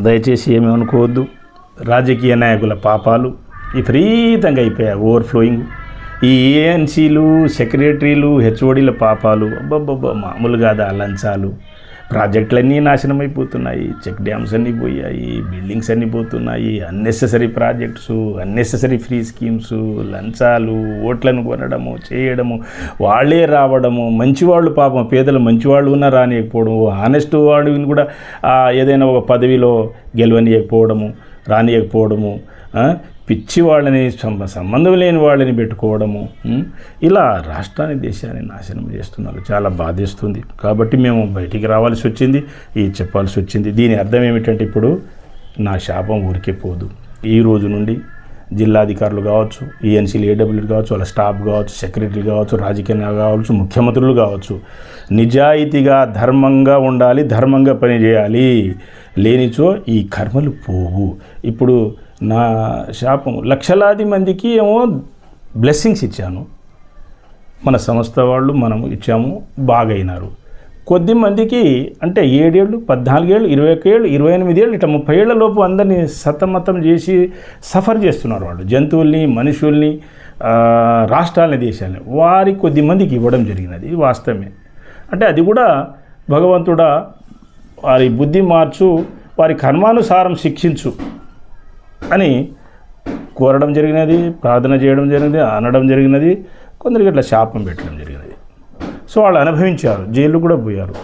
దయచేసి ఏమీ అనుకోవద్దు. రాజకీయ నాయకుల పాపాలు విపరీతంగా అయిపోయాయి, ఓవర్ఫ్లోయింగ్. ఈ ఏఎన్సీలు, సెక్రటరీలు, హెచ్ఓడీల పాపాలు అబ్బబ్బబ్బా మామూలు కాదా. లంచాలు, ప్రాజెక్టులన్నీ నాశనం అయిపోతున్నాయి, చెక్ డ్యామ్స్ అన్నీ పోయాయి, బిల్డింగ్స్ అన్నీ పోతున్నాయి, unnecessary projects, unnecessary free schemes, లంచాలు, ఓట్లను కొనడము, చేయడము, వాళ్ళే రావడము, మంచివాళ్ళు పాపం పేదలు మంచివాళ్ళు ఉన్నా రానియకపోవడము, ఆనెస్ట్ వాడిని కూడా ఏదైనా ఒక పదవిలో గెలవనీయకపోవడము, రానియకపోవడము, పిచ్చి వాళ్ళని, సంబంధం లేని వాళ్ళని పెట్టుకోవడము, ఇలా రాష్ట్రాన్ని, దేశాన్ని నాశనం చేస్తున్నారు. చాలా బాధేస్తుంది. కాబట్టి మేము బయటికి రావాల్సి వచ్చింది, ఇది చెప్పాల్సి వచ్చింది. దీని అర్థం ఏమిటంటే, ఇప్పుడు నా శాపం ఊరికే పోదు. ఈ రోజు నుండి జిల్లాధికారులు కావచ్చు, ఈఎన్సీలు, ఏడబ్ల్యూలు కావచ్చు, వాళ్ళ స్టాఫ్ కావచ్చు, సెక్రటరీలు కావచ్చు, రాజకీయ కావచ్చు, ముఖ్యమంత్రులు కావచ్చు, నిజాయితీగా ధర్మంగా ఉండాలి, ధర్మంగా పనిచేయాలి. లేనిచో ఈ కర్మలు పోవు. ఇప్పుడు నా శాపం లక్షలాది మందికి ఏమో బ్లెస్సింగ్స్ ఇచ్చాను, మన సంస్థ వాళ్ళు మనము ఇచ్చాము, బాగైనారు. కొద్ది మందికి అంటే 7 ఏళ్ళు, 14 ఏళ్ళు, 21 ఏళ్ళు, 28 ఏళ్ళు, ఇట్లా 30 ఏళ్ల లోపు అందరినీ సతమతం చేసి సఫర్ చేస్తున్నారు వాళ్ళు. జంతువుల్ని, మనుషుల్ని, రాష్ట్రాలని, దేశాలని వారి కొద్ది మందికి ఇవ్వడం జరిగినది వాస్తవమే. అంటే అది కూడా భగవంతుడా వారి బుద్ధి మార్చు, వారి కర్మానుసారం శిక్షించు అని కోరడం జరిగినది, ప్రార్థన చేయడం జరిగినది, అనడం జరిగినది. కొందరికి అట్లా శాపం పెట్టడం జరిగినది. సో వాళ్ళు అనుభవించారు, జైలు కూడా పోయారు.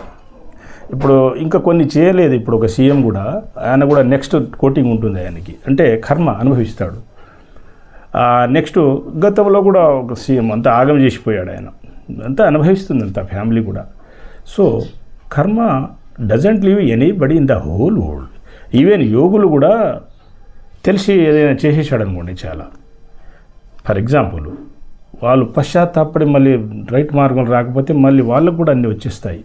ఇప్పుడు ఇంకా కొన్ని చేయలేదు. ఇప్పుడు ఒక సీఎం కూడా, ఆయన కూడా నెక్స్ట్ కోటింగ్ ఉంటుంది ఆయనకి, అంటే కర్మ అనుభవిస్తాడు. నెక్స్ట్ గతంలో కూడా ఒక సీఎం అంతా ఆగం చేసిపోయాడు, ఆయన అంతా అనుభవిస్తుంది అంత ఫ్యామిలీ కూడా. సో కర్మ doesn't leave anybody in the whole world. Even యోగులు కూడా తెలిసి ఏదైనా చేసేసాడు అనుకోండి చాలా, ఫర్ ఎగ్జాంపుల్ వాళ్ళు పశ్చాత్తాపడి మళ్ళీ రైట్ మార్గం రాకపోతే మళ్ళీ వాళ్ళకు కూడా అన్నీ వచ్చేస్తాయి.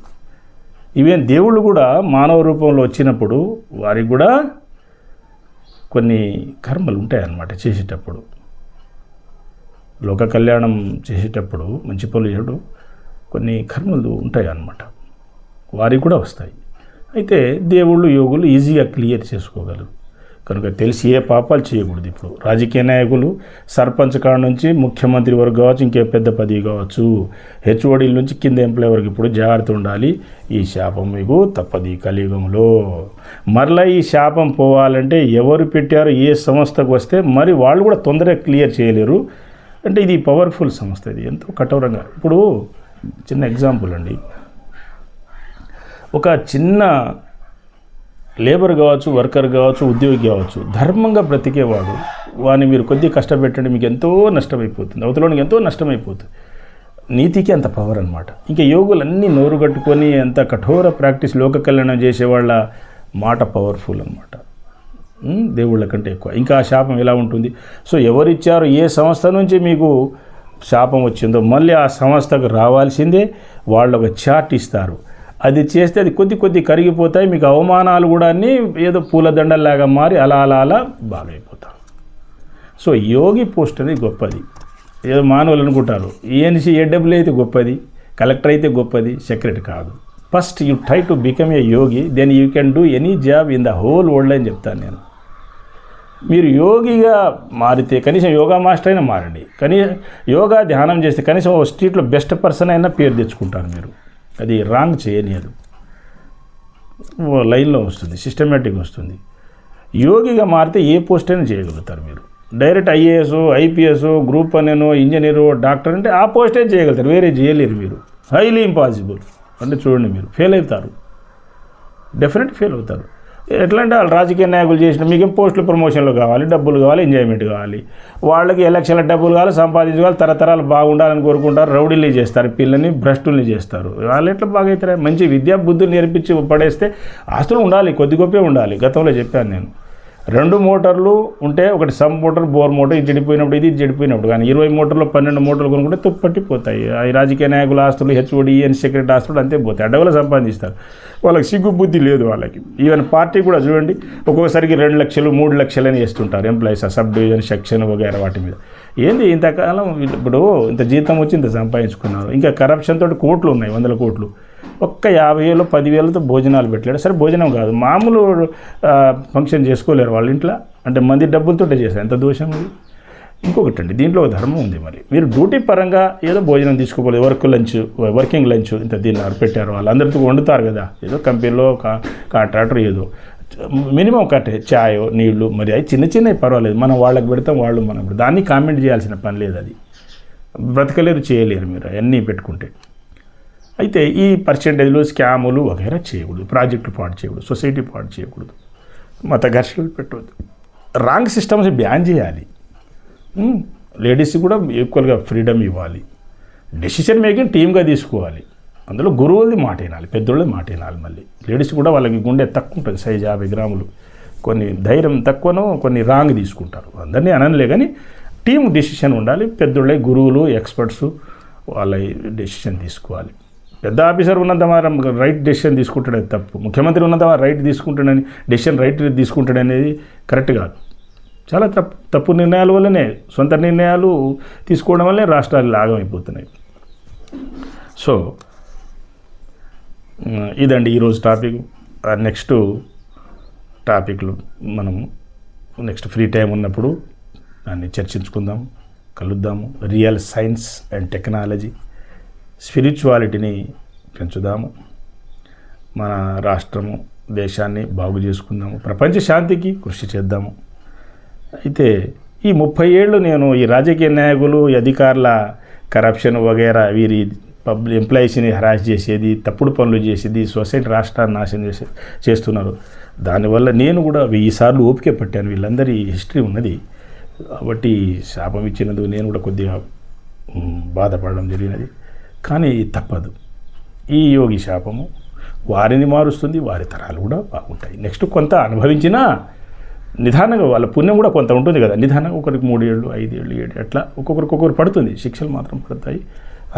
ఈవెన్ దేవుళ్ళు కూడా మానవ రూపంలో వచ్చినప్పుడు వారికి కూడా కొన్ని కర్మలు ఉంటాయన్నమాట చేసేటప్పుడు. లోక కళ్యాణం చేసేటప్పుడు మంచి పనులు చేయడు, కొన్ని కర్మలు ఉంటాయి అన్నమాట, వారికి కూడా వస్తాయి. అయితే దేవుళ్ళు, యోగులు ఈజీగా క్లియర్ చేసుకోగలరు కనుక తెలిసి ఏ పాపాలు చేయకూడదు. ఇప్పుడు రాజకీయ నాయకులు సర్పంచ్ కాడ నుంచి ముఖ్యమంత్రి వరకు కావచ్చు, ఇంకే పెద్ద పదవి కావచ్చు, హెచ్ఓడీల నుంచి కింద ఎంప్లాయ్ వరకు ఇప్పుడు జాగ్రత్త ఉండాలి. ఈ శాపం మీకు తప్పది కలియుగంలో. మరలా ఈ శాపం పోవాలంటే ఎవరు పెట్టారో ఏ సంస్థకు వస్తే మరి వాళ్ళు కూడా తొందరగా క్లియర్ చేయలేరు. అంటే ఇది పవర్ఫుల్ సంస్థ, ఇది ఎంతో కఠోరంగా. ఇప్పుడు చిన్న ఎగ్జాంపుల్ అండి, ఒక చిన్న లేబర్ కావచ్చు, వర్కర్ కావచ్చు, ఉద్యోగి కావచ్చు, ధర్మంగా బ్రతికేవాడు, వాడిని మీరు కొద్దిగా కష్టపెట్టండి, మీకు ఎంతో నష్టమైపోతుంది, అవతలోనికి ఎంతో నష్టమైపోతుంది. నీతికి అంత పవర్ అనమాట. ఇంకా యోగులన్నీ నోరు కట్టుకొని అంత కఠోర ప్రాక్టీస్ లోక కళ్యాణం చేసేవాళ్ళ మాట పవర్ఫుల్ అనమాట, దేవుళ్ళ కంటే ఎక్కువ. ఇంకా ఆ శాపం ఎలా ఉంటుంది? సో ఎవరిచ్చారో, ఏ సంస్థ నుంచి మీకు శాపం వచ్చిందో మళ్ళీ ఆ సంస్థకు రావాల్సిందే. వాళ్ళు ఒక చార్ట్ ఇస్తారు, అది చేస్తే అది కొద్ది కరిగిపోతాయి. మీకు అవమానాలు కూడా అన్నీ ఏదో పూలదండల్లాగా మారి అలా అలా అలా బాగైపోతారు. సో యోగి పోస్ట్ అనేది గొప్పది. ఏదో మానవులు అనుకుంటారు ఈఎన్సీ, ఏడబ్ల్యూ అయితే గొప్పది, కలెక్టర్ అయితే గొప్పది, సెక్రటరీ కాదు. First you try to become a yogi, then you can do any job in the whole world అని చెప్తాను నేను. మీరు యోగిగా మారితే కనీసం యోగా మాస్టర్ అయినా మారండి, కానీ యోగా ధ్యానం చేస్తే కనీసం ఓ స్ట్రీట్లో బెస్ట్ పర్సన్ అయినా పేరు తెచ్చుకుంటారు మీరు. అది రాంగ్ చేయనియదు, లైన్లో వస్తుంది, సిస్టమేటిక్ వస్తుంది. యోగిగా మారితే ఏ పోస్ట్ అయినా చేయగలుగుతారు మీరు. డైరెక్ట్ ఐఏఎస్, ఐపీఎస్, గ్రూప్ అనేనో, ఇంజనీరు, డాక్టర్ అంటే ఆ పోస్టే చేయగలుగుతారు, వేరే చేయలేరు మీరు. Highly impossible. అంటే చూడండి మీరు ఫెయిల్ అవుతారు. డెఫినెట్ ఫెయిల్ అవుతారు. ఎట్లా అంటే వాళ్ళు రాజకీయ నాయకులు చేసిన మీకేం పోస్టులు ప్రమోషన్లు కావాలి, డబ్బులు కావాలి, ఎంజాయ్మెంట్ కావాలి, వాళ్ళకి ఎలక్షన్ల డబ్బులు కావాలి, సంపాదించుకోవాలి, తరతరాలు బాగుండాలని కోరుకుంటారు, రౌడీలు చేస్తారు, పిల్లల్ని భ్రష్టుల్ని చేస్తారు. వాళ్ళు ఎట్లా బాగా అవుతారా? మంచి విద్యా బుద్ధులు నేర్పించి పడేస్తే ఆస్తులు ఉండాలి, కొద్ది గొప్పే ఉండాలి. గతంలో చెప్పాను నేను, 2 మోటార్లు ఉంటే ఒకటి సబ్ మోటార్, బోర్ మోటార్, ఇది చెడిపోయినప్పుడు ఇది చెడిపోయినప్పుడు, కానీ 20 మోటార్లు 12 మోటార్లు కొనుక్కుంటే తుప్పట్టిపోతాయి. ఈ రాజకీయ నాయకుల ఆస్తులు, హెచ్ఓడి, సెక్రటరీ ఆస్తులు అంతే పోతాయి. అడ్డగోలు సంపాదిస్తారు. వాళ్ళకి సిగ్గు బుద్ధి లేదు వాళ్ళకి. ఈవెన్ పార్టీ కూడా చూడండి, ఒక్కొక్కసారికి 2 లక్షలు 3 లక్షలు అని వేస్తుంటారు ఎంప్లాయీస్, సబ్ డివిజన్, సెక్షన్ వగైరా వాటి మీద. ఏంది ఇంతకాలం ఇప్పుడు ఇంత జీతం వచ్చి ఇంత సంపాదించుకున్నారు, ఇంకా కరప్షన్ తోటి కోట్లు ఉన్నాయి, 100 కోట్లు. ఒక్క 50,000 10,000తో భోజనాలు పెట్టలేడు. సరే భోజనం కాదు, మామూలు ఫంక్షన్ చేసుకోలేరు వాళ్ళ ఇంట్లో, అంటే మంది డబ్బులతో చేశారు. ఎంత దోషం ఇది. ఇంకొకటి అండి, దీంట్లో ఒక ధర్మం ఉంది. మరి మీరు డ్యూటీ పరంగా ఏదో భోజనం తీసుకోలేదు, వర్కింగ్ లంచ్ ఇంత తిన్నారు పెట్టారు, వాళ్ళు అందరితో వండుతారు కదా, ఏదో కంపెనీలో కాంట్రాక్టర్ ఏదో మినిమం కట్టే చాయో నీళ్లు, మరి అవి చిన్నవి పర్వాలేదు, మనం వాళ్ళకి పెడతాం, వాళ్ళు మనం పెడతాం, దాన్ని కామెంట్ చేయాల్సిన పని లేదు. అది బ్రతకలేరు, చేయలేరు మీరు అవన్నీ పెట్టుకుంటే. అయితే ఈ పర్సెంటేజ్లు, స్కాములు వగైరా చేయకూడదు, ప్రాజెక్టులు పాడు చేయకూడదు, సొసైటీ పాడు చేయకూడదు, మత ఘర్షణలు పెట్టవద్దు, రాంగ్ సిస్టమ్స్ బ్యాన్ చేయాలి, లేడీస్ కూడా ఈక్వల్గా ఫ్రీడమ్ ఇవ్వాలి, డెసిషన్ మేకింగ్ టీమ్గా తీసుకోవాలి, అందులో గురువులది మాట వినాలి, పెద్దోళ్ళది మాట వినాలి. మళ్ళీ లేడీస్ కూడా వాళ్ళకి గుండె తక్కువ ఉంటుంది, సైజ్ 50 గ్రాములు, కొన్ని ధైర్యం తక్కువనో కొన్ని రాంగ్ తీసుకుంటారు. అందరినీ అనలే కానీ టీం డెసిషన్ ఉండాలి, పెద్దోళ్ళే గురువులు, ఎక్స్పర్ట్స్ వాళ్ళ డెసిషన్ తీసుకోవాలి. పెద్ద ఆఫీసర్ ఉన్నంత మాత్రం రైట్ డెసిషన్ తీసుకుంటాడని తప్పు, ముఖ్యమంత్రి ఉన్నంత రైట్ తీసుకుంటాడని డెసిషన్ రైట్ తీసుకుంటాడనేది కరెక్ట్ కాదు. చాలా తప్పు నిర్ణయాల వల్లనే, సొంత నిర్ణయాలు తీసుకోవడం వల్లే రాష్ట్రాలు లాగమైపోతున్నాయి. సో ఇదండి ఈరోజు టాపిక్. నెక్స్ట్ టాపిక్లు మనం నెక్స్ట్ ఫ్రీ టైం ఉన్నప్పుడు దాన్ని చర్చించుకుందాం, కలుద్దాము. రియల్ సైన్స్ అండ్ టెక్నాలజీ, స్పిరిచువాలిటీని పెంచుదాము, మన రాష్ట్రము దేశాన్ని బాగు చేసుకుందాము, ప్రపంచ శాంతికి కృషి చేద్దాము. అయితే ఈ 30 ఏళ్ళు నేను ఈ రాజకీయ నాయకులు, ఈ అధికారుల కరప్షన్ వగైరా, వీరి ఎంప్లాయీస్ని హరాస్ చేసేది, తప్పుడు పనులు చేసేది, సొసైటీ రాష్ట్రాన్ని నాశనం చేస్తున్నారు. దానివల్ల నేను కూడా 1000 సార్లు ఓపిక పట్టాను. వీళ్ళందరి హిస్టరీ ఉన్నది కాబట్టి శాపం ఇచ్చినందుకు నేను కూడా కొద్దిగా బాధపడడం జరిగినది. కానీ తప్పదు, ఈ యోగి శాపము వారిని మారుస్తుంది, వారి తరాలు కూడా బాగుంటాయి. నెక్స్ట్ కొంత అనుభవించినా నిదానంగా వాళ్ళ పుణ్యం కూడా కొంత ఉంటుంది కదా, నిదానంగా ఒకరికి 3 ఏళ్ళు 5 ఏళ్ళు 7 అట్లా ఒక్కొక్కరు పడుతుంది, శిక్షలు మాత్రం పడతాయి,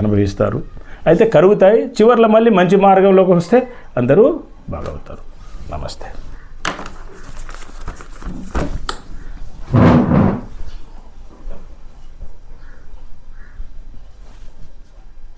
అనుభవిస్తారు. అయితే కరుగుతాయి, చివర్లో మళ్ళీ మంచి మార్గంలోకి వస్తే అందరూ బాగవుతారు. నమస్తే.